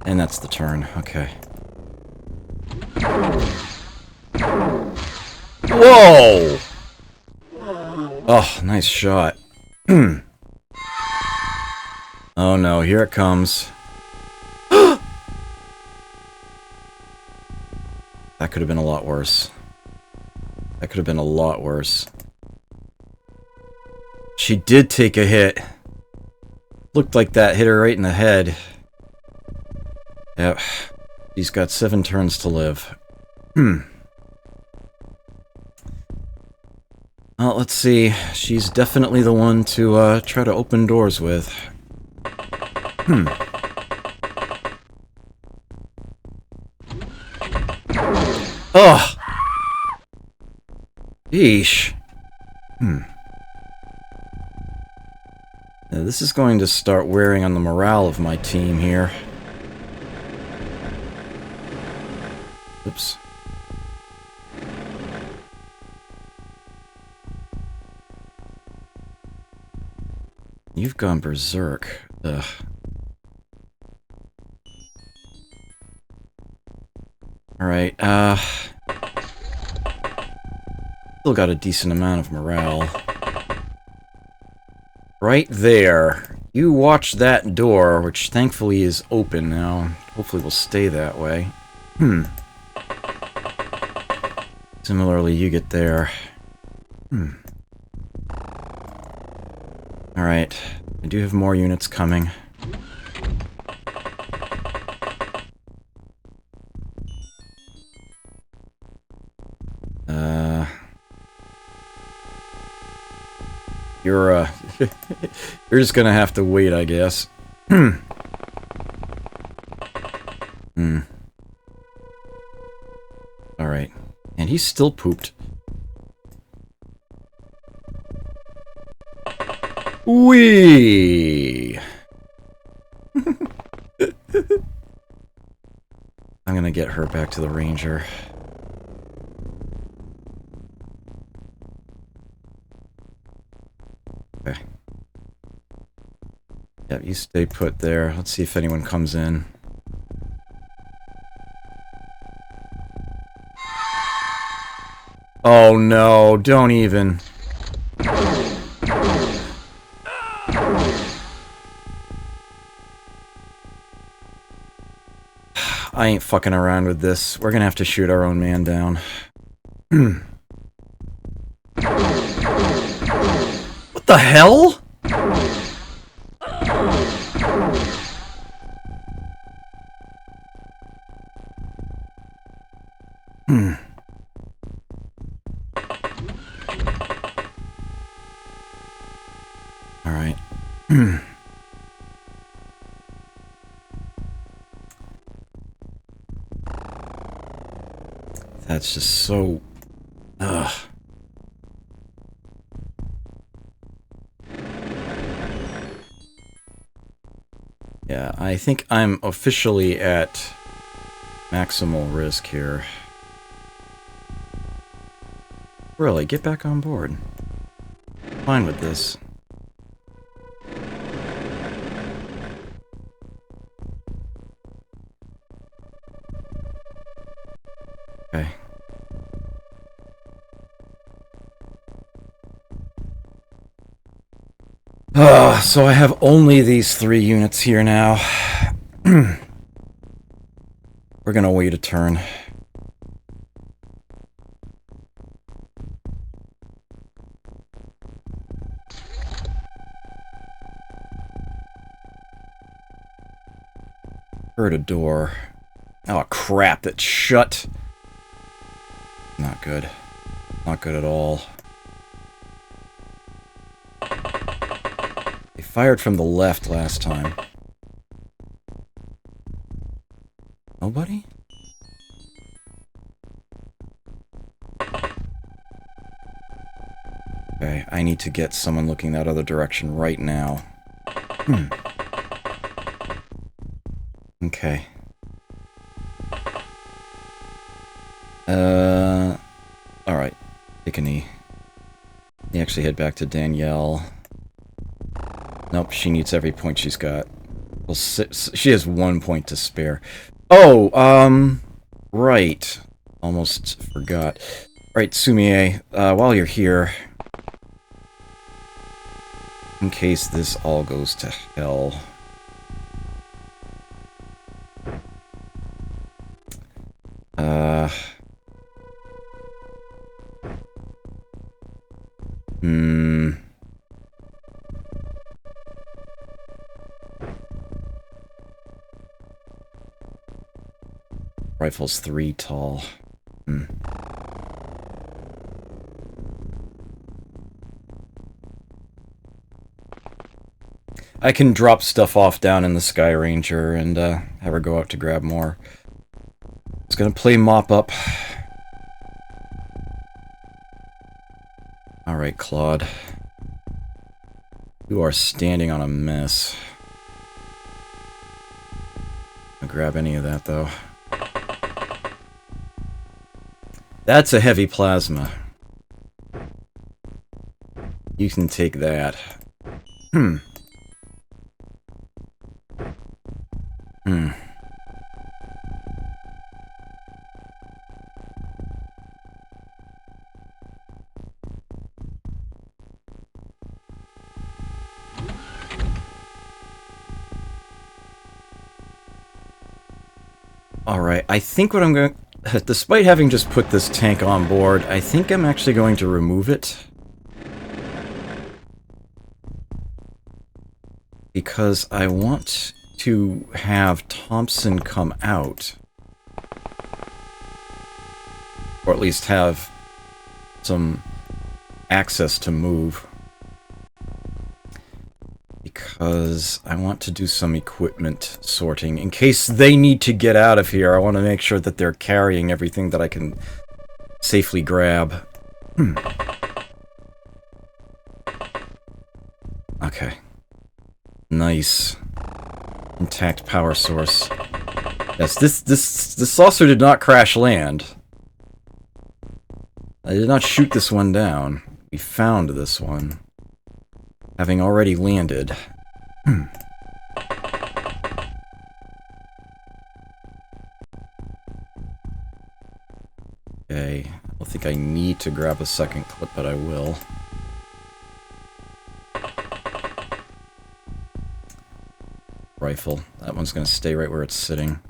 And that's the turn. Okay. Whoa! Oh, nice shot. Oh no, here it comes. That could have been a lot worse. That could have been a lot worse. She did take a hit. Looked like that hit her right in the head. Yep. She's got 7 turns to live. Well, let's see. She's definitely the one to try to open doors with. Ugh! Yeesh. Now, this is going to start wearing on the morale of my team here. Oops. You've gone berserk. Ugh. Alright, still got a decent amount of morale. Right there. You watch that door, which thankfully is open now. Hopefully will stay that way. Similarly, you get there. Alright. I do have more units coming. You're, you're just gonna have to wait, I guess. Alright. And he's still pooped. Whee! I'm gonna get her back to the ranger. Okay. Yep, you stay put there. Let's see if anyone comes in. Oh no, don't even. I ain't fucking around with this. We're gonna have to shoot our own man down. What the hell? Alright. That's just so... Ugh. Yeah, I think I'm officially at maximal risk here. Really, get back on board. Fine with this. Okay. So I have only these 3 units here now. We're gonna wait a turn. Heard a door. Oh crap, that's shut. Not good. Not good at all. They fired from the left last time. Nobody? Okay, I need to get someone looking that other direction right now. Okay. Alright. Take a knee. You actually head back to Danielle. Nope, she needs every point she's got. Well, she has 1 point to spare. Oh, right. Almost forgot. Right, Sumie, while you're here, in case this all goes to hell. Rifle's 3 tall. I can drop stuff off down in the Sky Ranger and have her go out to grab more. It's gonna play mop up. Alright, Claude. You are standing on a mess. I'll grab any of that, though. That's a heavy plasma. You can take that. Alright, I think what I'm going to... Despite having just put this tank on board, I think I'm actually going to remove it. Because I want to have Thompson come out. Or at least have some access to move. Because I want to do some equipment sorting. In case they need to get out of here, I want to make sure that they're carrying everything that I can safely grab. Okay. Nice. Intact power source. Yes, this saucer did not crash land. I did not shoot this one down. We found this one. Having already landed. Okay, I don't think I need to grab a second clip, but I will. Rifle. That one's gonna stay right where it's sitting.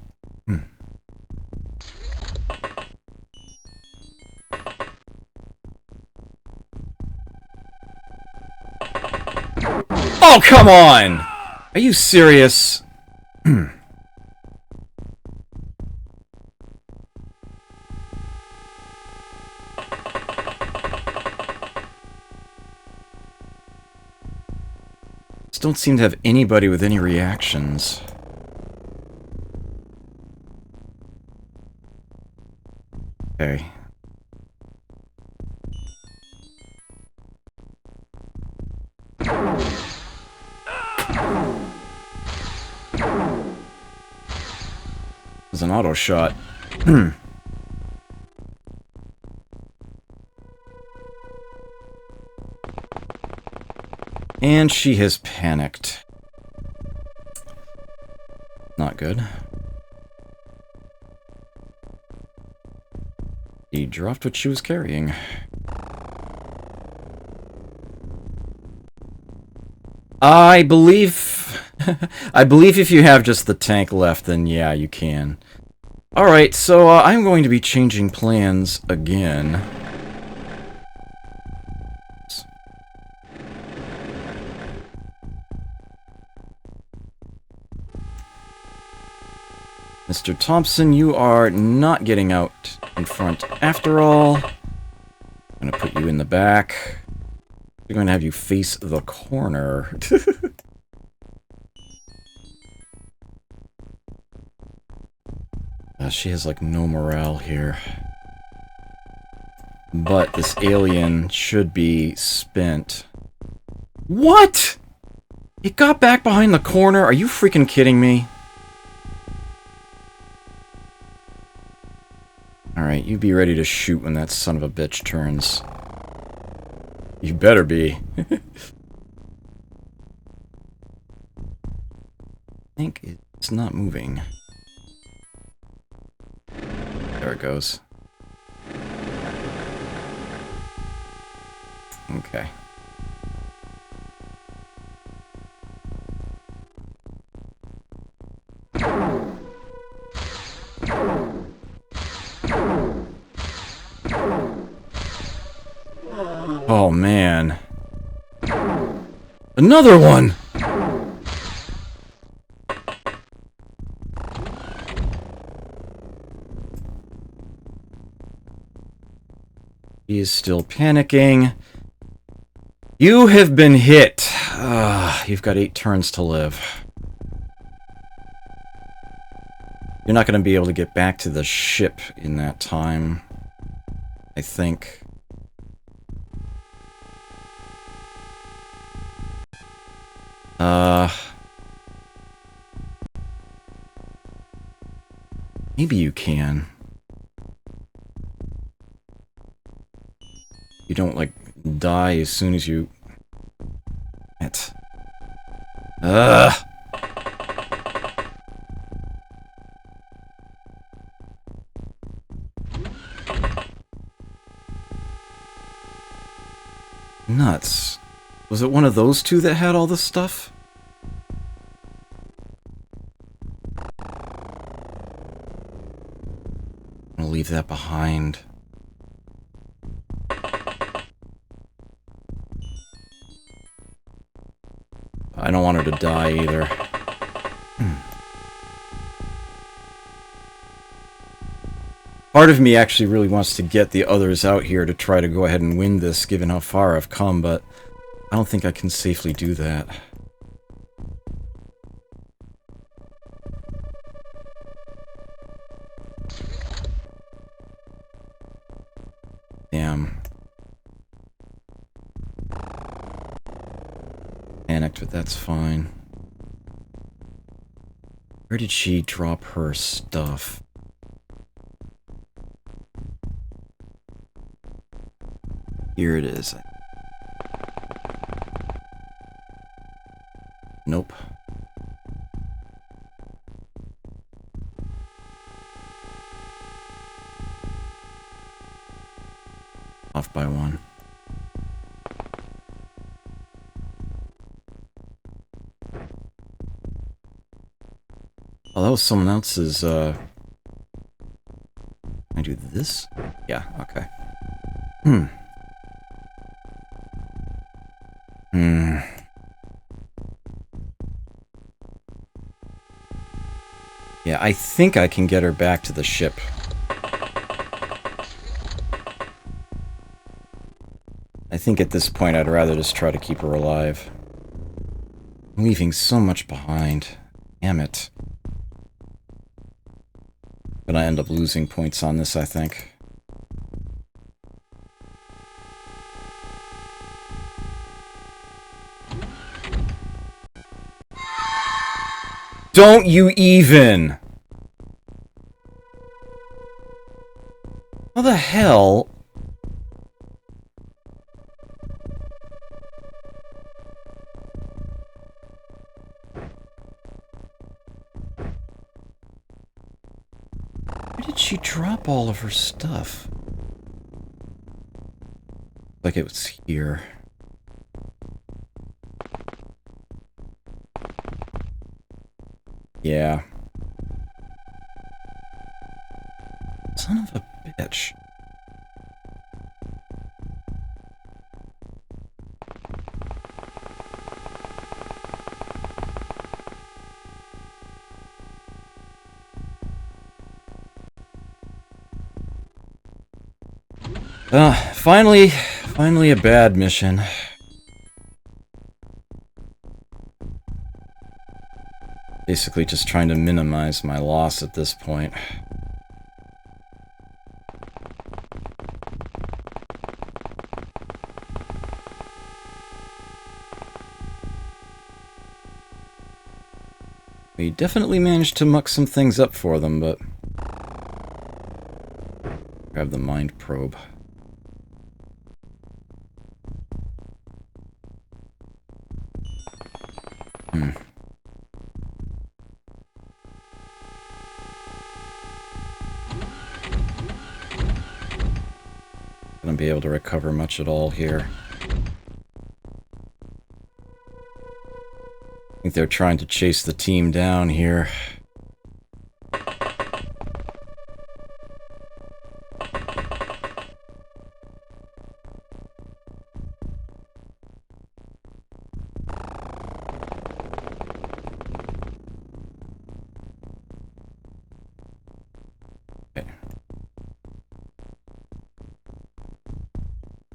Oh, come on! Are you serious? Just don't seem to have anybody with any reactions. Okay. It was an auto shot. And she has panicked. Not good. He dropped what she was carrying. I believe... I believe if you have just the tank left, then yeah, you can. Alright, so I'm going to be changing plans again. Mr. Thompson, you are not getting out in front after all. I'm going to put you in the back. We're going to have you face the corner. She has, like, no morale here. But this alien should be spent. What?! It got back behind the corner? Are you freaking kidding me? Alright, you be ready to shoot when that son of a bitch turns. You better be. I think it's not moving. There it goes. Okay. Oh, man. Another one! He is still panicking. You have been hit. You've got 8 turns to live. You're not going to be able to get back to the ship in that time, I think. Maybe you can. You don't, like, die as soon as you... Nuts. Was it one of those two that had all this stuff? I'm gonna leave that behind. I don't want her to die either. Part of me actually really wants to get the others out here to try to go ahead and win this, given how far I've come, but I don't think I can safely do that. Damn. Panicked, but that's fine. Where did she drop her stuff? Here it is. Nope. Off by 1. Oh, that was someone else's, Can I do this? Yeah, okay. Yeah, I think I can get her back to the ship. I think at this point I'd rather just try to keep her alive. I'm leaving so much behind. Damn it. Gonna end up losing points on this, I think. Don't you even! How the hell? Where did she drop all of her stuff? Like it was here. Yeah. Son of a bitch. Finally a bad mission. Basically just trying to minimize my loss at this point. We definitely managed to muck some things up for them, but... Grab the mind probe. Gonna be able to recover much at all here. I think they're trying to chase the team down here.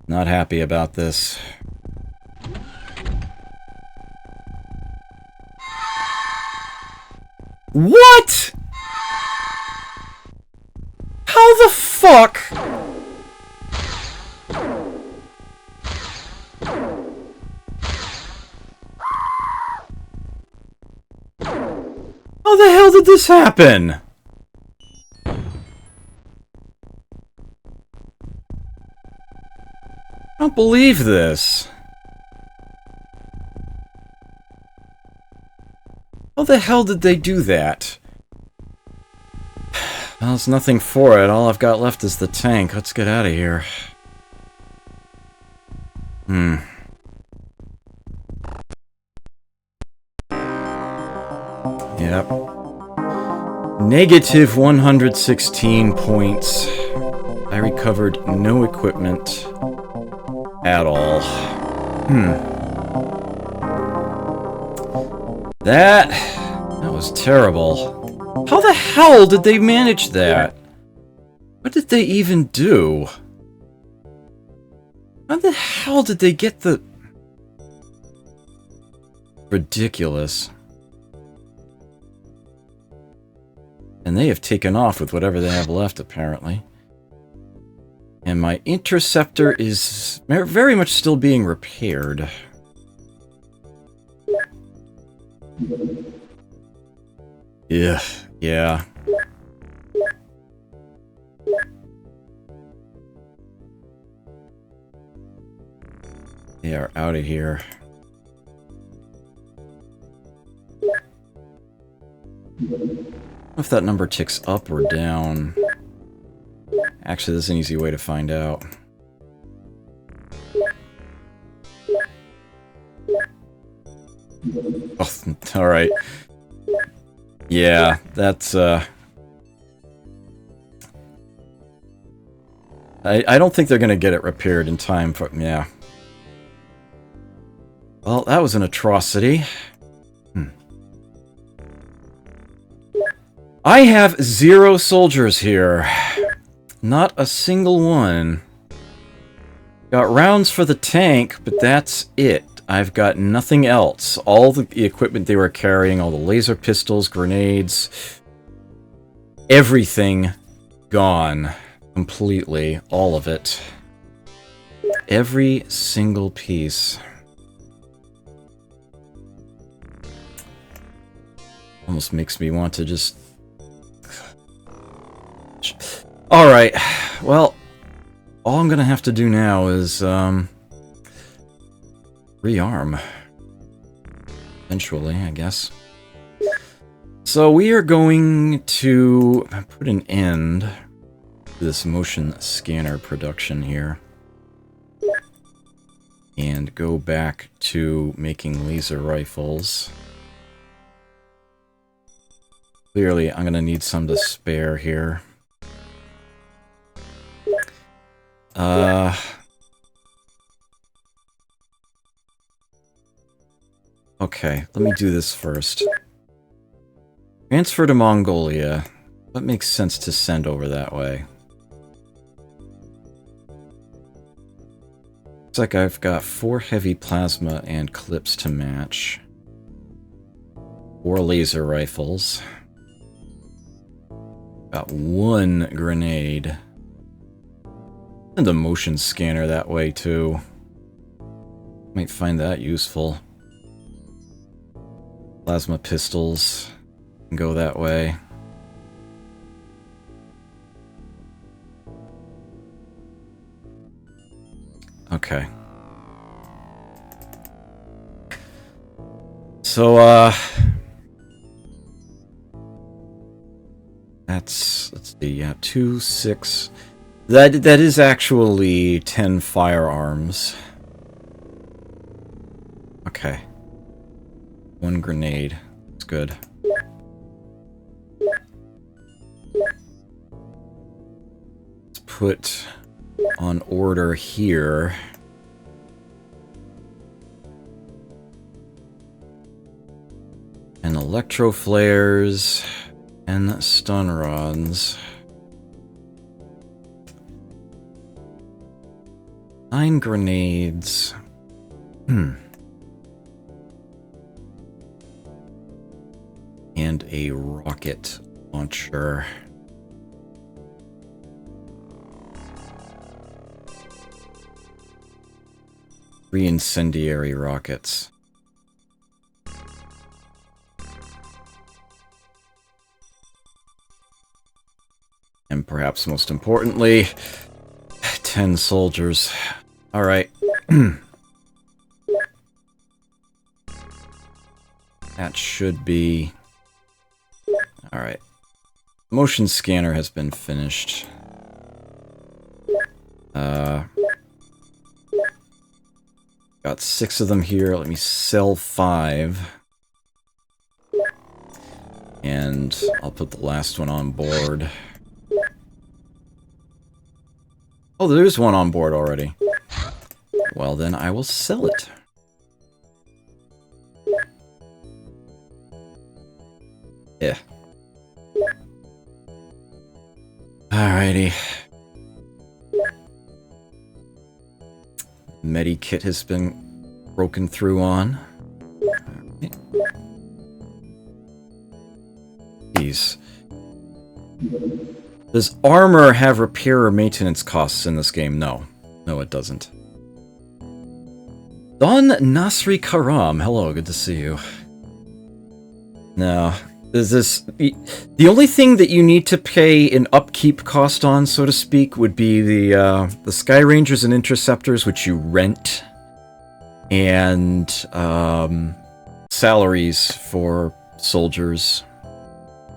Not happy about this. What? How the fuck? How the hell did this happen? I don't believe this. How the hell did they do that? Well, there's nothing for it. All I've got left is the tank. Let's get out of here. Yep. Negative 116 points. I recovered no equipment at all. That was terrible. How the hell did they manage that? What did they even do? How the hell did they get the... Ridiculous. And they have taken off with whatever they have left, apparently. And my interceptor is very much still being repaired. Yeah. They are out of here. If that number ticks up or down. Actually, there's an easy way to find out. Oh, alright. Yeah, that's, I don't think they're gonna get it repaired in time for... Yeah. Well, that was an atrocity. I have 0 soldiers here. Not a single one. Got rounds for the tank, but that's it. I've got nothing else. All the equipment they were carrying, all the laser pistols, grenades, everything gone. Completely. All of it. Every single piece. Almost makes me want to just... Alright, well, all I'm gonna have to do now is, rearm. Eventually, I guess. So we are going to put an end to this motion scanner production here. And go back to making laser rifles. Clearly, I'm gonna need some to spare here. Okay, let me do this first. Transfer to Mongolia. What makes sense to send over that way? Looks like I've got 4 heavy plasma and clips to match. 4 laser rifles. Got 1 grenade. And a motion scanner that way, too. Might find that useful. Plasma pistols. Go that way. Okay. So, that's, let's see, yeah, 2, 6. That is actually 10 firearms. Okay. 1 grenade. It's good. Let's put on order here. And electro flares and stun rods. 9 grenades. And a rocket launcher. Three incendiary rockets. And perhaps most importantly, 10 soldiers. Alright. That should be... Alright. Motion scanner has been finished. Got 6 of them here. Let me sell 5. And I'll put the last one on board. Oh, there's one on board already. Well, then I will sell it. Yeah. Alrighty. Medikit has been broken through on. Right. Jeez. Does armor have repair or maintenance costs in this game? No. No, it doesn't. Don Nasri Karam. Hello, good to see you. No. Is this... The only thing that you need to pay an upkeep cost on, so to speak, would be the Sky Rangers and Interceptors, which you rent, and salaries for soldiers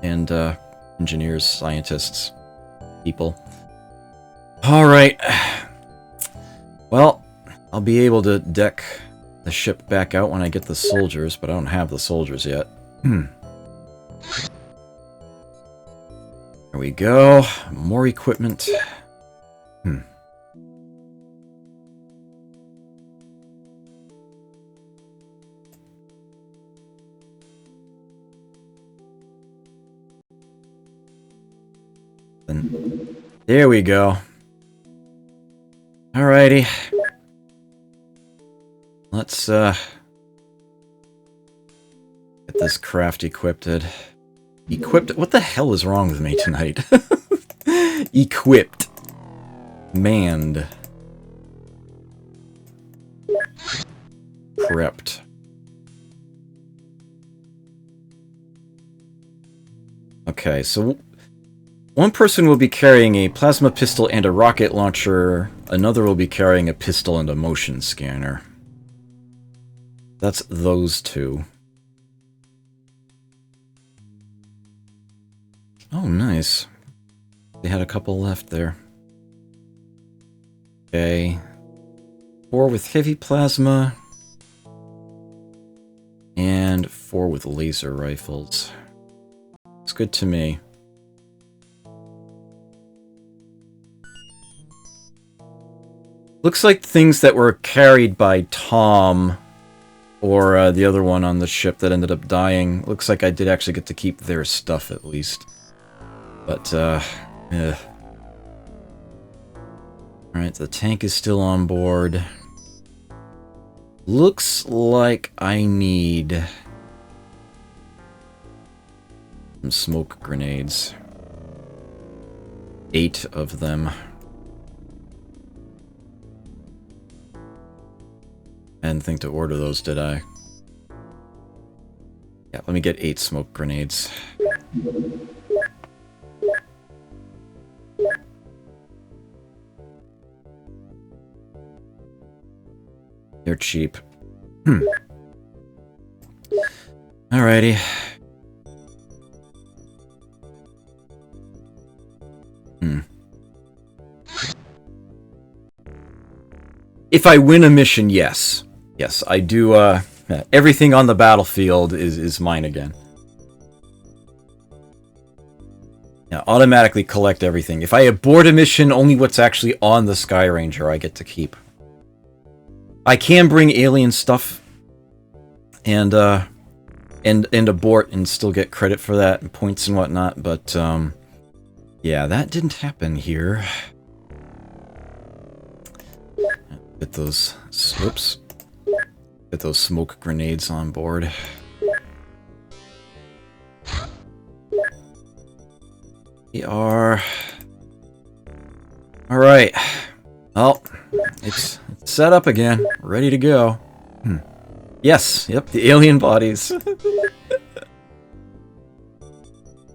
and engineers, scientists, people. Alright. Well, I'll be able to deck the ship back out when I get the soldiers, but I don't have the soldiers yet. There we go. More equipment. Then, there we go. Alrighty. Let's, get this craft equipped. Equipped? What the hell is wrong with me tonight? Equipped. Manned. Prepped. Okay, so one person will be carrying a plasma pistol and a rocket launcher. Another will be carrying a pistol and a motion scanner. That's those two. Oh, nice. They had a couple left there. Okay. 4 with heavy plasma. And 4 with laser rifles. It's good to me. Looks like things that were carried by Tom, or the other one on the ship that ended up dying. Looks like I did actually get to keep their stuff, at least. But, eh. Alright, the tank is still on board. Looks like I need some smoke grenades. 8 of them. I didn't think to order those, did I? Yeah, let me get 8 smoke grenades. They're cheap. Alrighty. If I win a mission, yes. Yes, I do, everything on the battlefield is mine again. Now, automatically collect everything. If I abort a mission, only what's actually on the Sky Ranger I get to keep. I can bring alien stuff and abort and still get credit for that and points and whatnot, but, yeah, that didn't happen here. Get those, oops. Get those smoke grenades on board. We are... Alright. Well, it's set up again. Ready to go. Yes, yep, the alien bodies.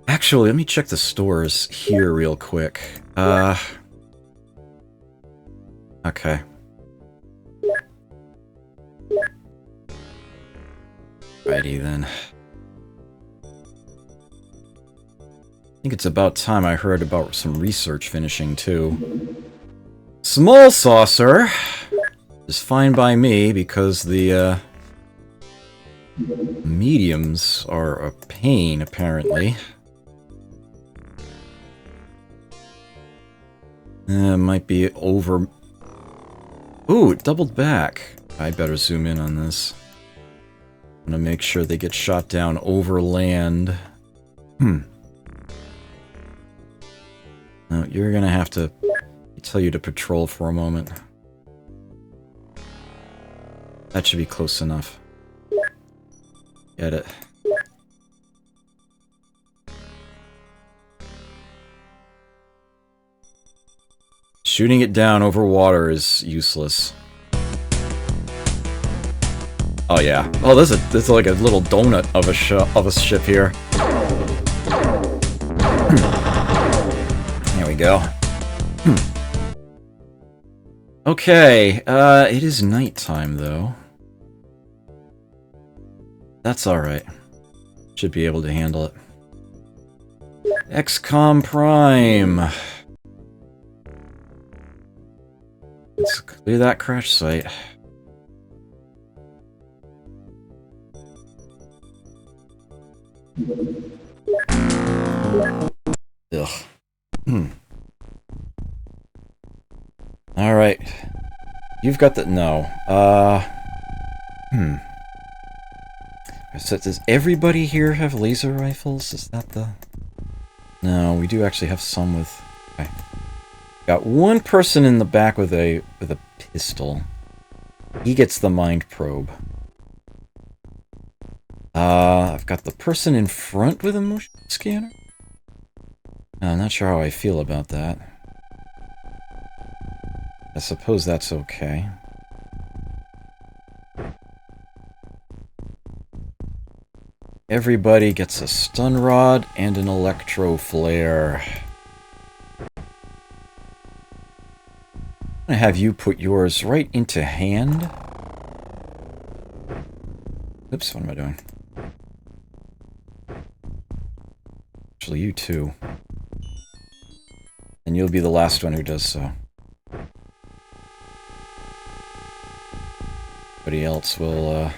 Actually, let me check the stores here real quick. Okay. Righty then. I think it's about time I heard about some research finishing too. Small saucer is fine by me because the mediums are a pain apparently. Might be over. Ooh, it doubled back. I better zoom in on this. I'm gonna make sure they get shot down over land. No, you're gonna have to tell you to patrol for a moment. That should be close enough. Get it. Shooting it down over water is useless. Oh yeah. Oh, this is like a little donut of a ship here. There we go. Okay, it is nighttime though. That's alright. Should be able to handle it. XCOM Prime. Let's clear that crash site. Ugh. Alright. You've got the... No. So does everybody here have laser rifles? Is that the... No, we do actually have some with... Okay. Got one person in the back with a pistol. He gets the mind probe. I've got the person in front with a motion scanner. I'm not sure how I feel about that. I suppose that's okay. Everybody gets a stun rod and an electro flare. I'm gonna have you put yours right into hand. Oops, what am I doing? Actually, you too. And you'll be the last one who does so. Everybody else will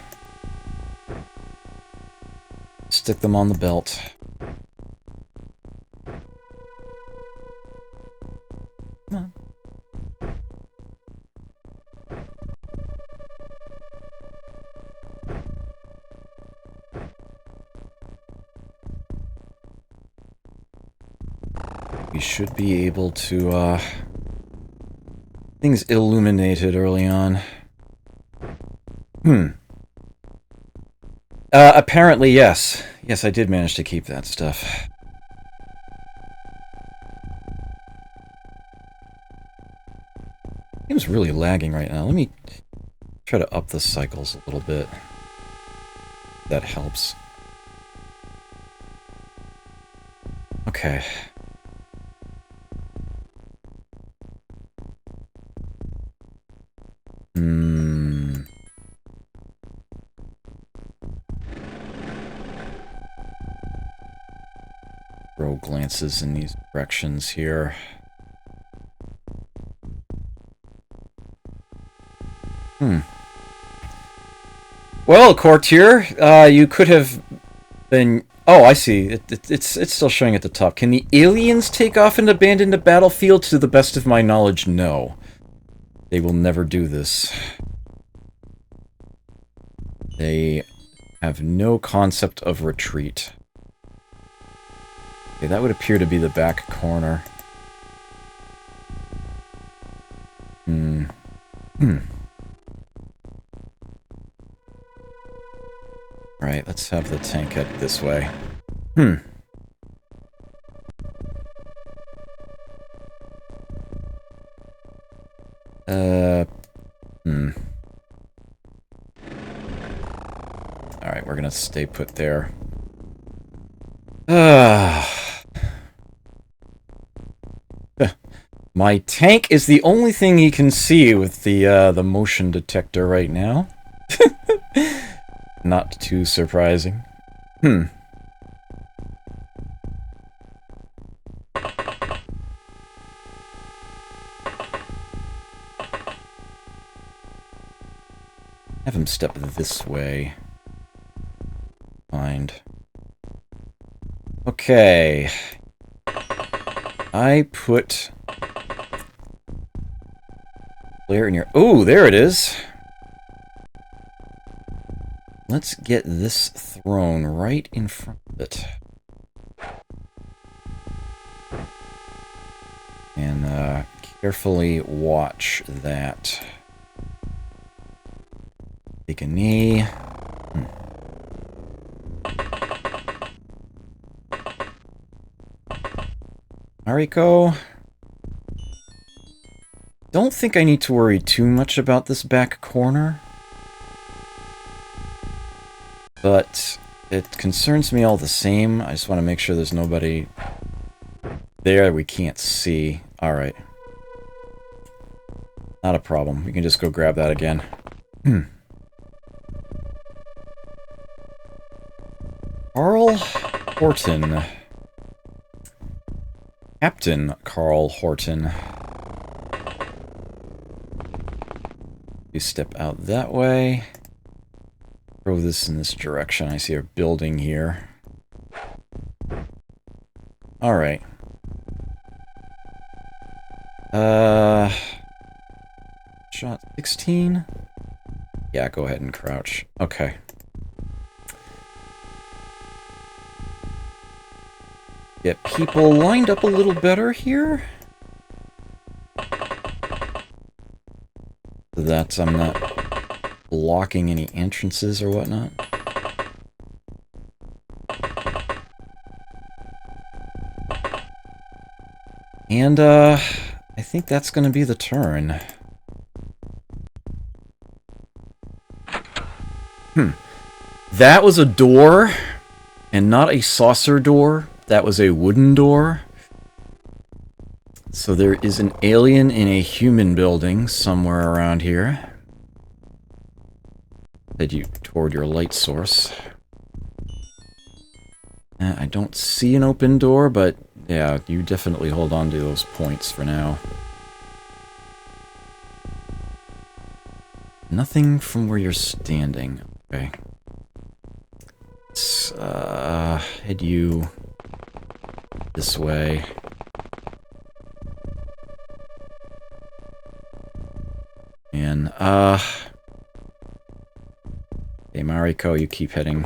stick them on the belt. Come on. We should be able to, things illuminated early on. Apparently, yes. Yes, I did manage to keep that stuff. Game's really lagging right now. Let me try to up the cycles a little bit. That helps. Okay. Throw glances in these directions here. Well, Courtier, you could have been... Oh, I see. It's still showing at the top. Can the aliens take off and abandon the battlefield? To the best of my knowledge, no. They will never do this. They have no concept of retreat. Okay, that would appear to be the back corner. Right, let's have the tank head this way. Alright, we're gonna stay put there. My tank is the only thing he can see with the motion detector right now. Not too surprising. Have him step this way. Find. Okay. I put... Flare in your... Oh, there it is! Let's get this thrown right in front of it. And, carefully watch that. Take a knee. Mariko. Don't think I need to worry too much about this back corner. But it concerns me all the same. I just want to make sure there's nobody there we can't see. Alright. Not a problem. We can just go grab that again. Carl Horton. Captain Carl Horton. You step out that way. Throw this in this direction. I see a building here. Alright. Shot 16? Yeah, go ahead and crouch. Okay. Get people lined up a little better here. So that I'm not blocking any entrances or whatnot. And, I think that's gonna be the turn. That was a door, and not a saucer door. That was a wooden door. So there is an alien in a human building somewhere around here. Head you toward your light source. I don't see an open door, but yeah, you definitely hold on to those points for now. Nothing from where you're standing. Okay. Let's, head you this way. And, hey, Mariko, you keep heading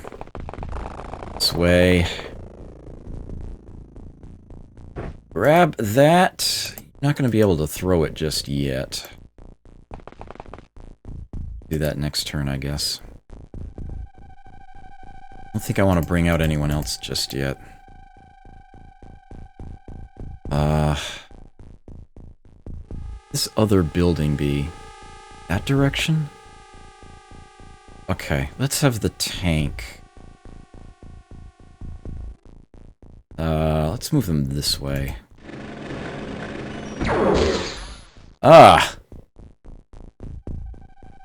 this way. Grab that. You're not going to be able to throw it just yet. Do that next turn, I guess. I don't think I want to bring out anyone else just yet. This other building be that direction? Okay, let's have the tank. Let's move them this way. Ah!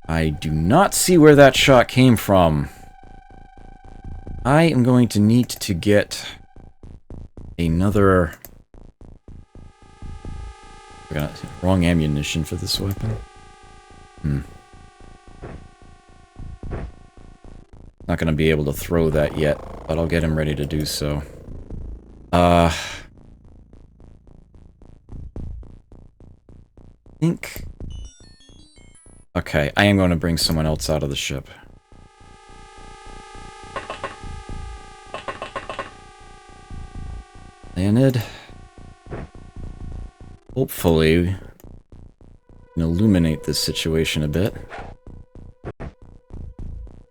I do not see where that shot came from. I am going to need to get another... Wrong ammunition for this weapon. Not gonna be able to throw that yet, but I'll get him ready to do so. I think... Okay, I am going to bring someone else out of the ship. Landed. Hopefully, we can illuminate this situation a bit.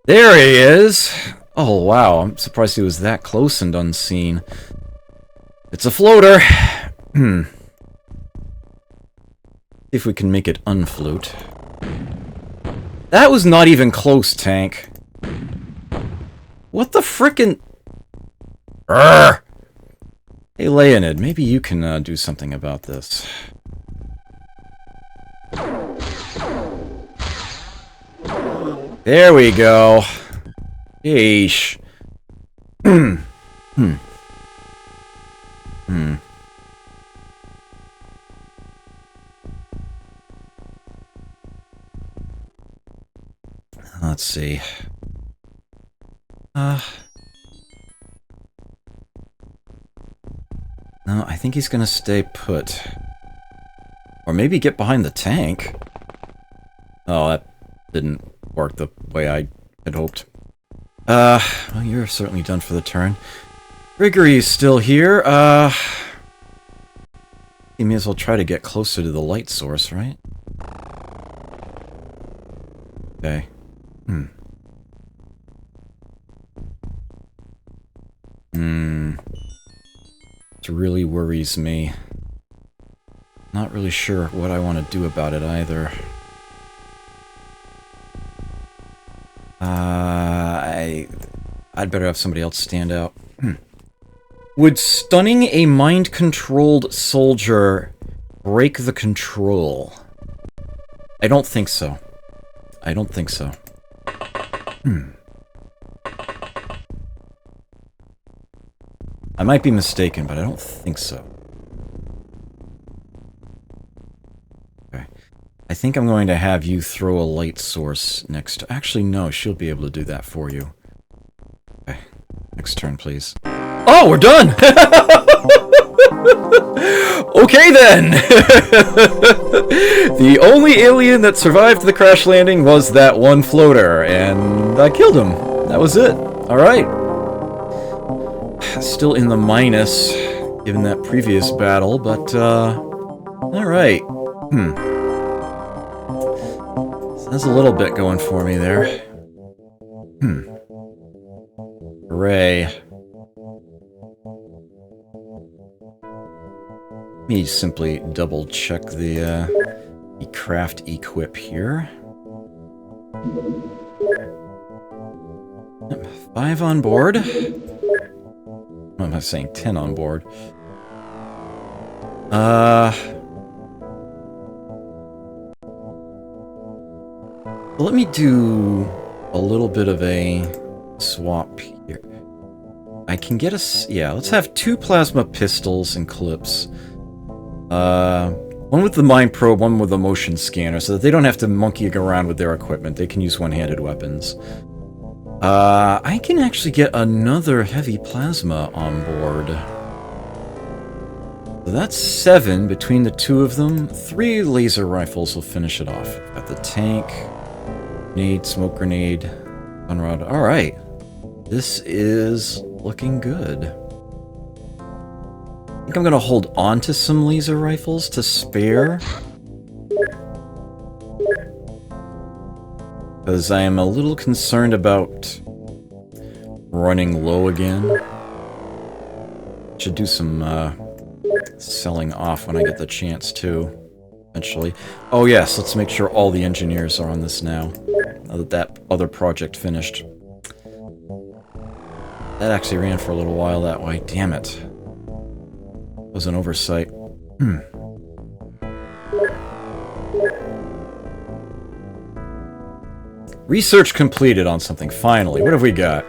There he is! Oh, wow, I'm surprised he was that close and unseen. It's a floater! See if we can make it unfloat. That was not even close, tank. What the frickin'... Urgh! Hey, Leonid, maybe you can do something about this. There we go. Yeesh. Let's see. No, I think he's gonna stay put. Or maybe get behind the tank. Oh, that didn't work the way I had hoped. Well, you're certainly done for the turn. Grigory's still here. You may as well try to get closer to the light source, right? Okay. It really worries me. Not really sure what I want to do about it either. I'd better have somebody else stand out. Would stunning a mind-controlled soldier break the control? I don't think so. I don't think so. I might be mistaken, but I don't think so. Okay. I think I'm going to have you throw a light source next to... Actually, no, she'll be able to do that for you. Okay. Next turn, please. Oh, we're done! Okay, then! The only alien that survived the crash landing was that one floater, and I killed him. That was it. Alright. Still in the minus, given that previous battle, but, alright. So that's a little bit going for me there. Hooray. Let me simply double check the craft equip here. 5 on board. I'm not saying 10 on board. Let me do a little bit of a swap here. I can get a... Yeah, let's have 2 plasma pistols and clips. One with the mind probe, one with the motion scanner, so that they don't have to monkey around with their equipment. They can use one-handed weapons. I can actually get another heavy plasma on board. So that's 7 between the two of them. 3 laser rifles will finish it off. Got the tank, grenade, smoke grenade, gun rod. Alright. This is looking good. I think I'm gonna hold on to some laser rifles to spare. Because I am a little concerned about running low again. Should do some selling off when I get the chance to, eventually. Oh yes, let's make sure all the engineers are on this now that that other project finished. That actually ran for a little while that way. Damn it. It was an oversight. Research completed on something, finally. What have we got?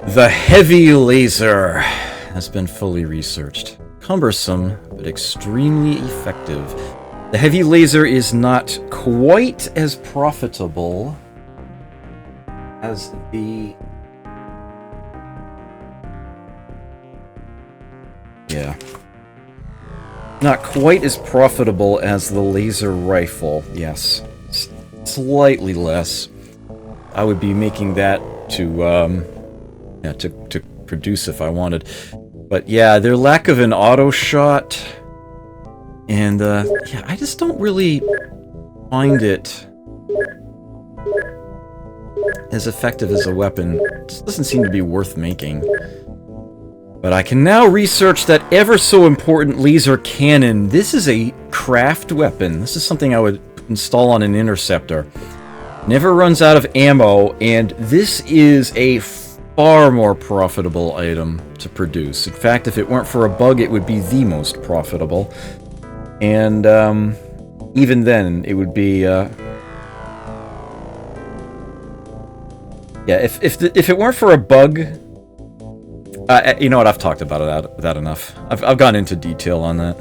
The heavy laser has been fully researched. Cumbersome, but extremely effective. The heavy laser is not quite as profitable as the... Yeah. Not quite as profitable as the laser rifle, yes. Slightly less. I would be making that to produce if I wanted. But yeah, their lack of an auto shot, and yeah, I just don't really find it as effective as a weapon. It just doesn't seem to be worth making. But I can now research that ever so important laser cannon. This is a craft weapon. This is something I would install on an interceptor. Never runs out of ammo, and this is a far more profitable item to produce. In fact, if it weren't for a bug, it would be the most profitable. And even then, it would be yeah. If it weren't for a bug. You know what? I've talked about that enough. I've gone into detail on that.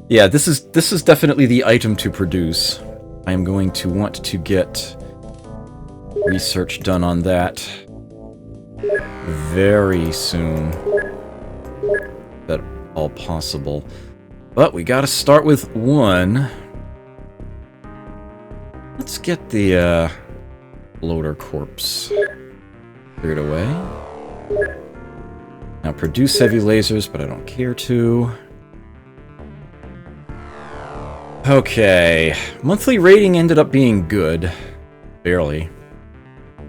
Yeah, this is definitely the item to produce. I am going to want to get research done on that very soon. If at all possible. But we gotta start with one. Let's get the loader corpse cleared away. Now produce heavy lasers, but I don't care to. Okay. Monthly rating ended up being good. Barely.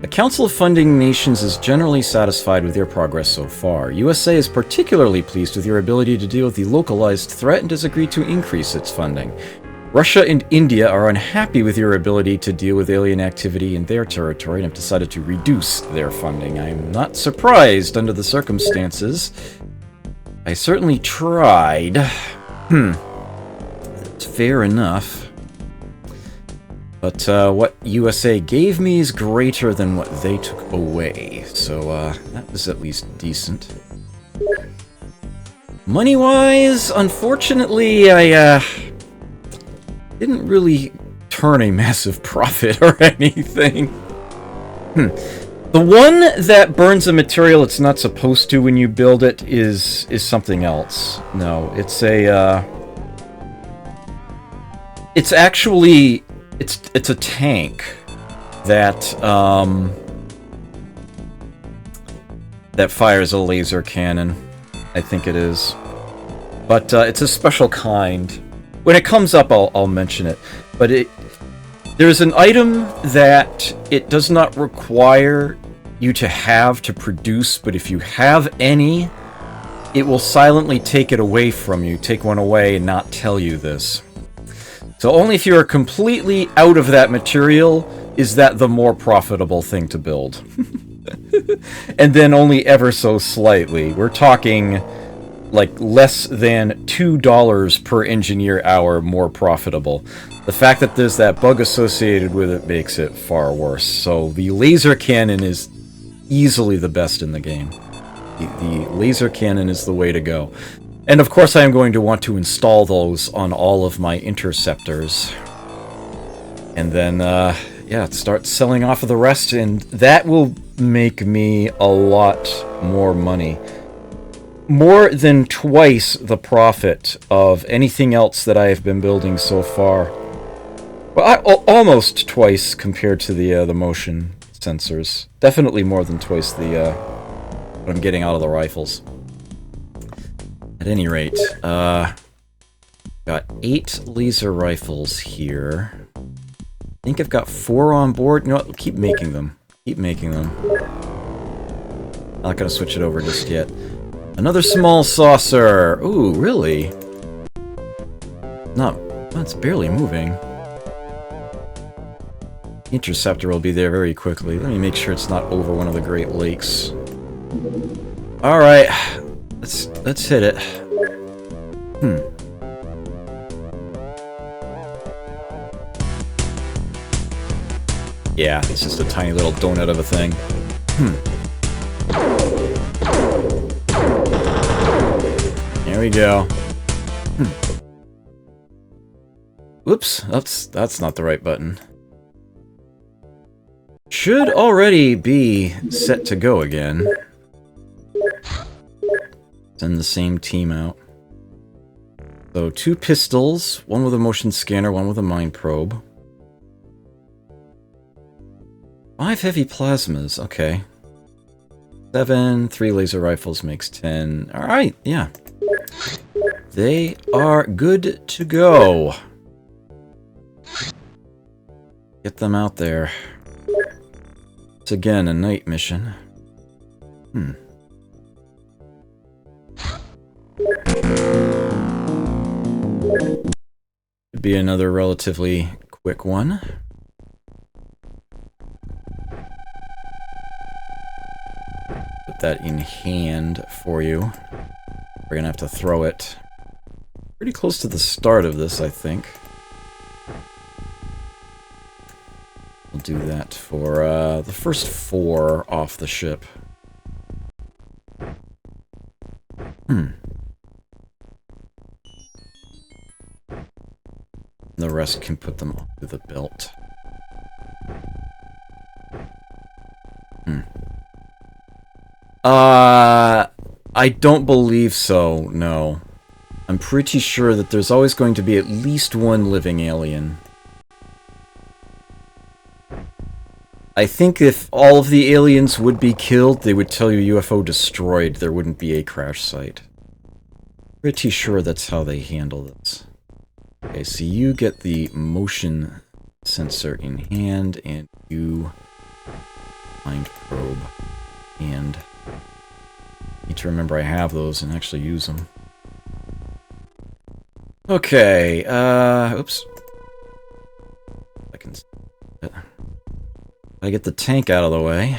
The Council of Funding Nations is generally satisfied with your progress so far. USA is particularly pleased with your ability to deal with the localized threat and has agreed to increase its funding. Russia and India are unhappy with your ability to deal with alien activity in their territory and have decided to reduce their funding. I'm not surprised under the circumstances. I certainly tried. That's fair enough. But what USA gave me is greater than what they took away, so that was at least decent. Money-wise, unfortunately, I didn't really turn a massive profit or anything. The one that burns a material it's not supposed to when you build it is something else. No, it's a it's actually it's a tank that that fires a laser cannon. I think it is. But it's a special kind. When it comes up, I'll mention it. But there's an item that it does not require you to have to produce, but if you have any, it will silently take it away from you, take one away and not tell you this. So only if you're completely out of that material is that the more profitable thing to build. And then only ever so slightly. We're talking like less than $2 per engineer hour more profitable. The fact that there's that bug associated with it makes it far worse. So the laser cannon is easily the best in the game. The laser cannon is the way to go. And of course I am going to want to install those on all of my interceptors. And then, yeah, start selling off of the rest, and that will make me a lot more money. More than twice the profit of anything else that I have been building so far. Well, almost twice compared to the motion sensors. Definitely more than twice the what I'm getting out of the rifles. At any rate, got 8 laser rifles here. I think I've got 4 on board. You know what? Keep making them. Keep making them. Not gonna switch it over just yet. Another small saucer! Ooh, really? It's barely moving. Interceptor will be there very quickly. Let me make sure it's not over one of the Great Lakes. Alright. Let's hit it. Yeah, it's just a tiny little donut of a thing. There we go. Whoops, that's not the right button. Should already be set to go again. Send the same team out. So 2 pistols, 1 with a motion scanner, 1 with a mind probe. 5 heavy plasmas, okay. 7, 3 laser rifles makes 10. Alright, yeah. They are good to go. Get them out there. It's again a night mission. Should be another relatively quick one. Put that in hand for you. We're gonna have to throw it pretty close to the start of this, I think. We'll do that for the first 4 off the ship. The rest can put them onto the belt. I don't believe so, no. I'm pretty sure that there's always going to be at least one living alien. I think if all of the aliens would be killed, they would tell you UFO destroyed. There wouldn't be a crash site. Pretty sure that's how they handle this. Okay, so you get the motion sensor in hand, and you mind probe. And need to remember I have those and actually use them. Okay, oops. I can... I get the tank out of the way.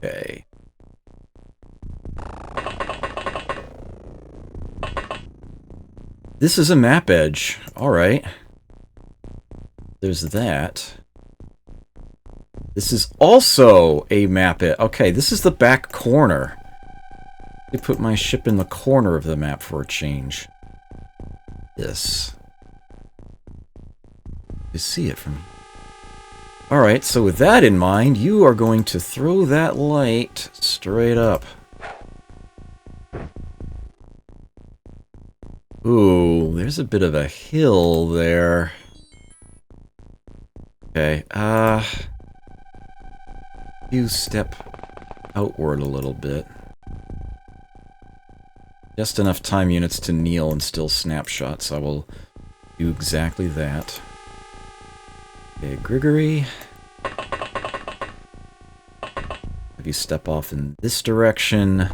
Okay. This is a map edge. Alright. There's that. This is also a map edge. Okay, this is the back corner. I put my ship in the corner of the map for a change. This. You see it from here. Alright, so with that in mind, you are going to throw that light straight up. Ooh, there's a bit of a hill there. Okay, you step outward a little bit. Just enough time units to kneel and still snapshot, so I will do exactly that. Okay, Grigory. If you step off in this direction,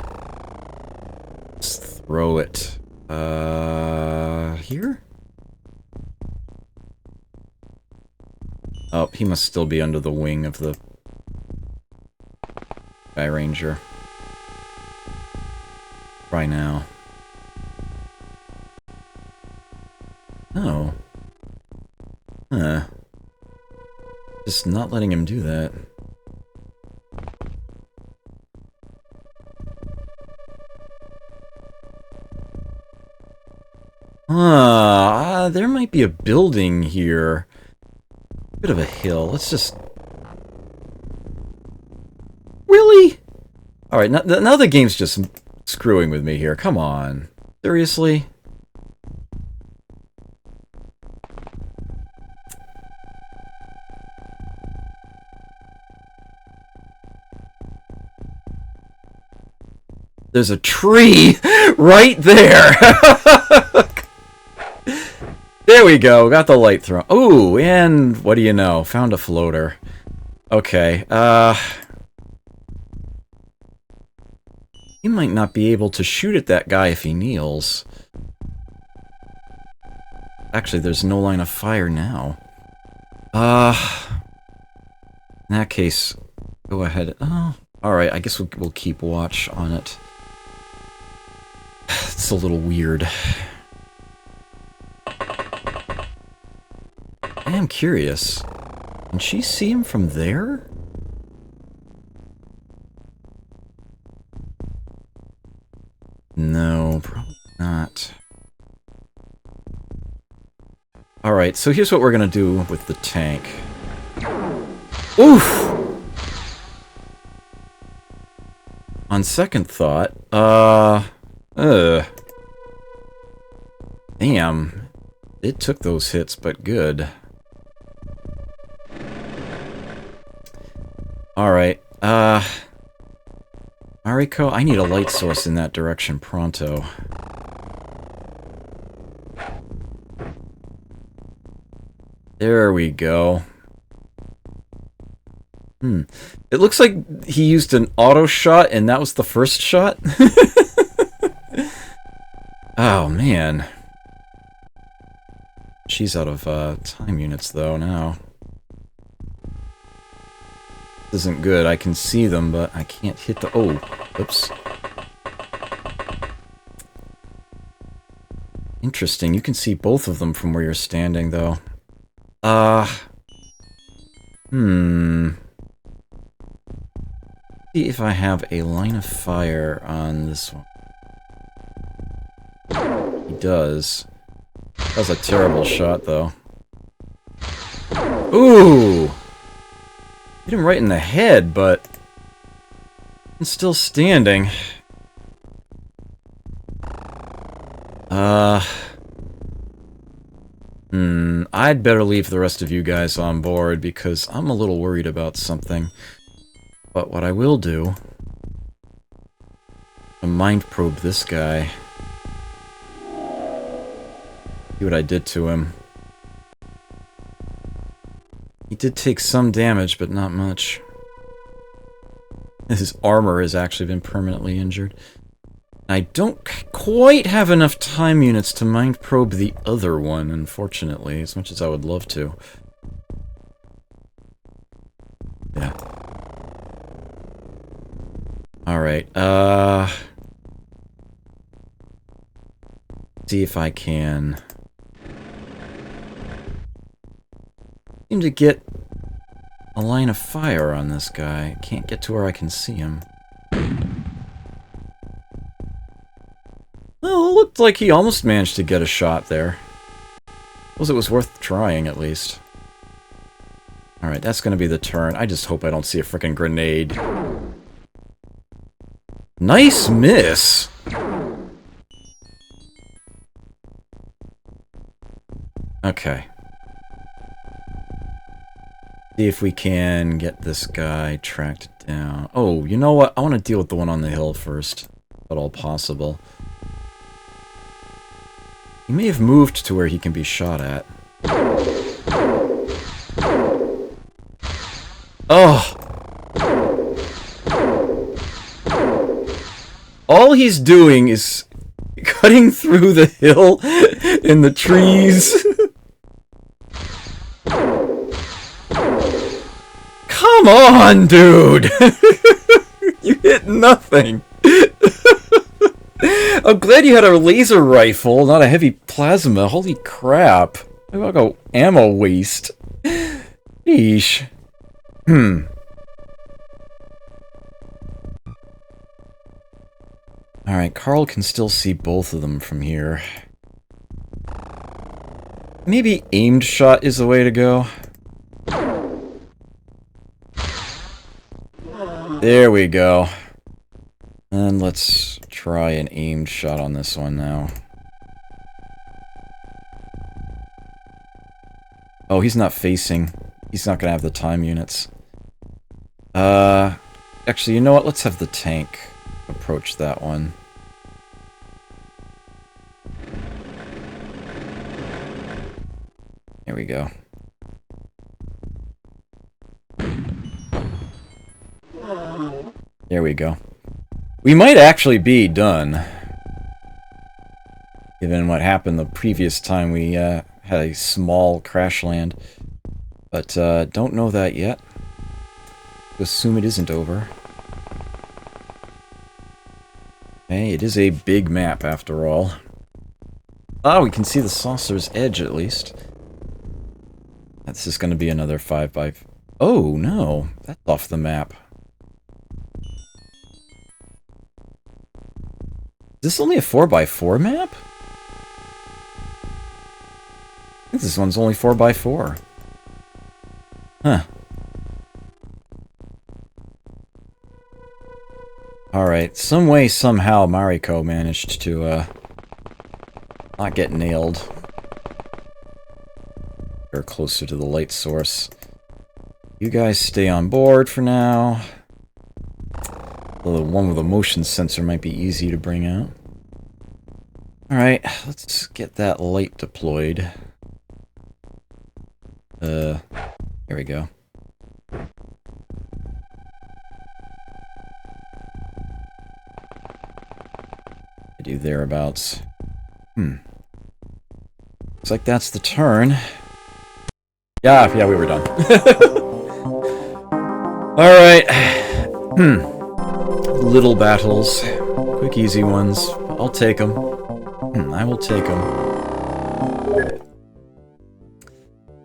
just throw it. Here? Oh, he must still be under the wing of the Sky Ranger. Try now. Oh. Huh. Just not letting him do that. There might be a building here. Bit of a hill. Let's just... Really? Alright, now the game's just screwing with me here. Come on. Seriously? There's a tree right there! There we go, got the light thrown. Ooh, and what do you know? Found a floater. Okay, he might not be able to shoot at that guy if he kneels. Actually, there's no line of fire now. In that case, go ahead. Oh, alright, I guess we'll keep watch on it. It's a little weird. I am curious. Can she see him from there? No, probably not. Alright, so here's what we're gonna do with the tank. Oof! On second thought, damn. It took those hits, but good. Alright, Mariko, I need a light source in that direction pronto. There we go. It looks like he used an auto shot and that was the first shot? Oh, man. She's out of time units, though, now. This isn't good. I can see them, but I can't hit the... Oh, oops. Interesting. You can see both of them from where you're standing, though. See if I have a line of fire on this one. He does. That was a terrible shot, though. Ooh! Hit him right in the head, but... I'm still standing. I'd better leave the rest of you guys on board, because I'm a little worried about something. But what I will do... I'll mind probe this guy. See what I did to him. He did take some damage, but not much. His armor has actually been permanently injured. I don't quite have enough time units to mind probe the other one, unfortunately, as much as I would love to. Yeah. Alright, see if I can... Seem to get a line of fire on this guy. Can't get to where I can see him. Well, it looked like he almost managed to get a shot there. Suppose it was worth trying, at least. Alright, that's gonna be the turn. I just hope I don't see a frickin' grenade. Nice miss! Okay. See if we can get this guy tracked down. Oh, you know what? I want to deal with the one on the hill first. If at all possible. He may have moved to where he can be shot at. Oh! All he's doing is cutting through the hill in the trees. Come on, dude! You hit nothing. I'm glad you had a laser rifle, not a heavy plasma. Holy crap. Look how ammo waste. Yeesh. Alright, Carl can still see both of them from here. maybe aimed shot is the way to go. There we go. And let's try an aimed shot on this one now. Oh, he's not facing. He's not gonna have the time units. Actually, you know what? Let's have the tank approach that one. There we go. There we go. We might actually be done. Given what happened the previous time we had a small crash land. But don't know that yet. Assume it isn't over. Okay, it is a big map after all. Ah, we can see the saucer's edge at least. This is going to be another 5x... Oh, no. That's off the map. Is this only a 4x4 map? I think this one's only 4x4. Huh. Alright, some way, somehow, Mariko managed to, not get nailed. Or closer to the light source. You guys stay on board for now. Well, the one with a motion sensor might be easy to bring out. Alright, let's get that light deployed. There we go. I do thereabouts. Looks like that's the turn. Yeah, we were done. Alright. Little battles. Quick, easy ones. I'll take them. I will take them.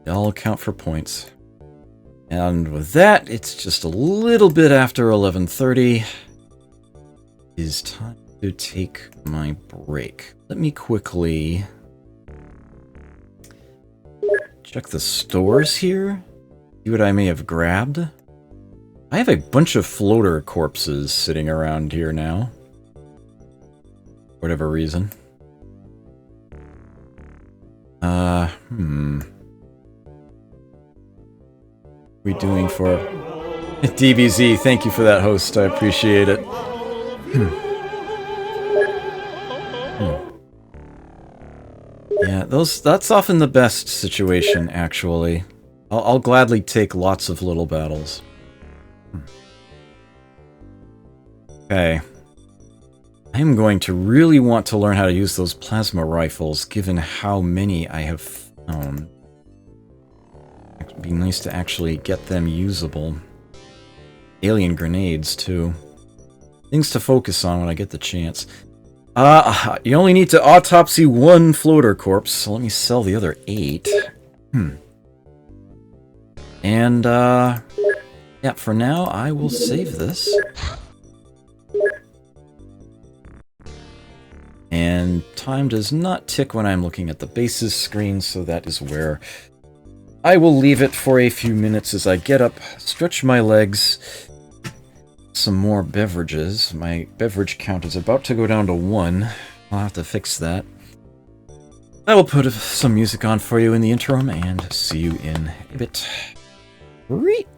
They all count for points. And with that, it's just a little bit after 11:30. It is time to take my break. Let me quickly check the stores here. See what I may have grabbed. I have a bunch of floater corpses sitting around here now. For whatever reason. We doing for DBZ? Thank you for that, host. I appreciate it. Yeah, that's often the best situation, actually. I'll gladly take lots of little battles. Okay. I'm going to really want to learn how to use those plasma rifles, given how many I have found. It'd be nice to actually get them usable. Alien grenades, too. Things to focus on when I get the chance. You only need to autopsy one floater corpse, so let me sell the other 8. And, yeah, for now, I will save this. And time does not tick when I'm looking at the bases screen, so that is where I will leave it for a few minutes as I get up, stretch my legs, some more beverages. My beverage count is about to go down to 1. I'll have to fix that. I will put some music on for you in the interim, and see you in a bit. Great.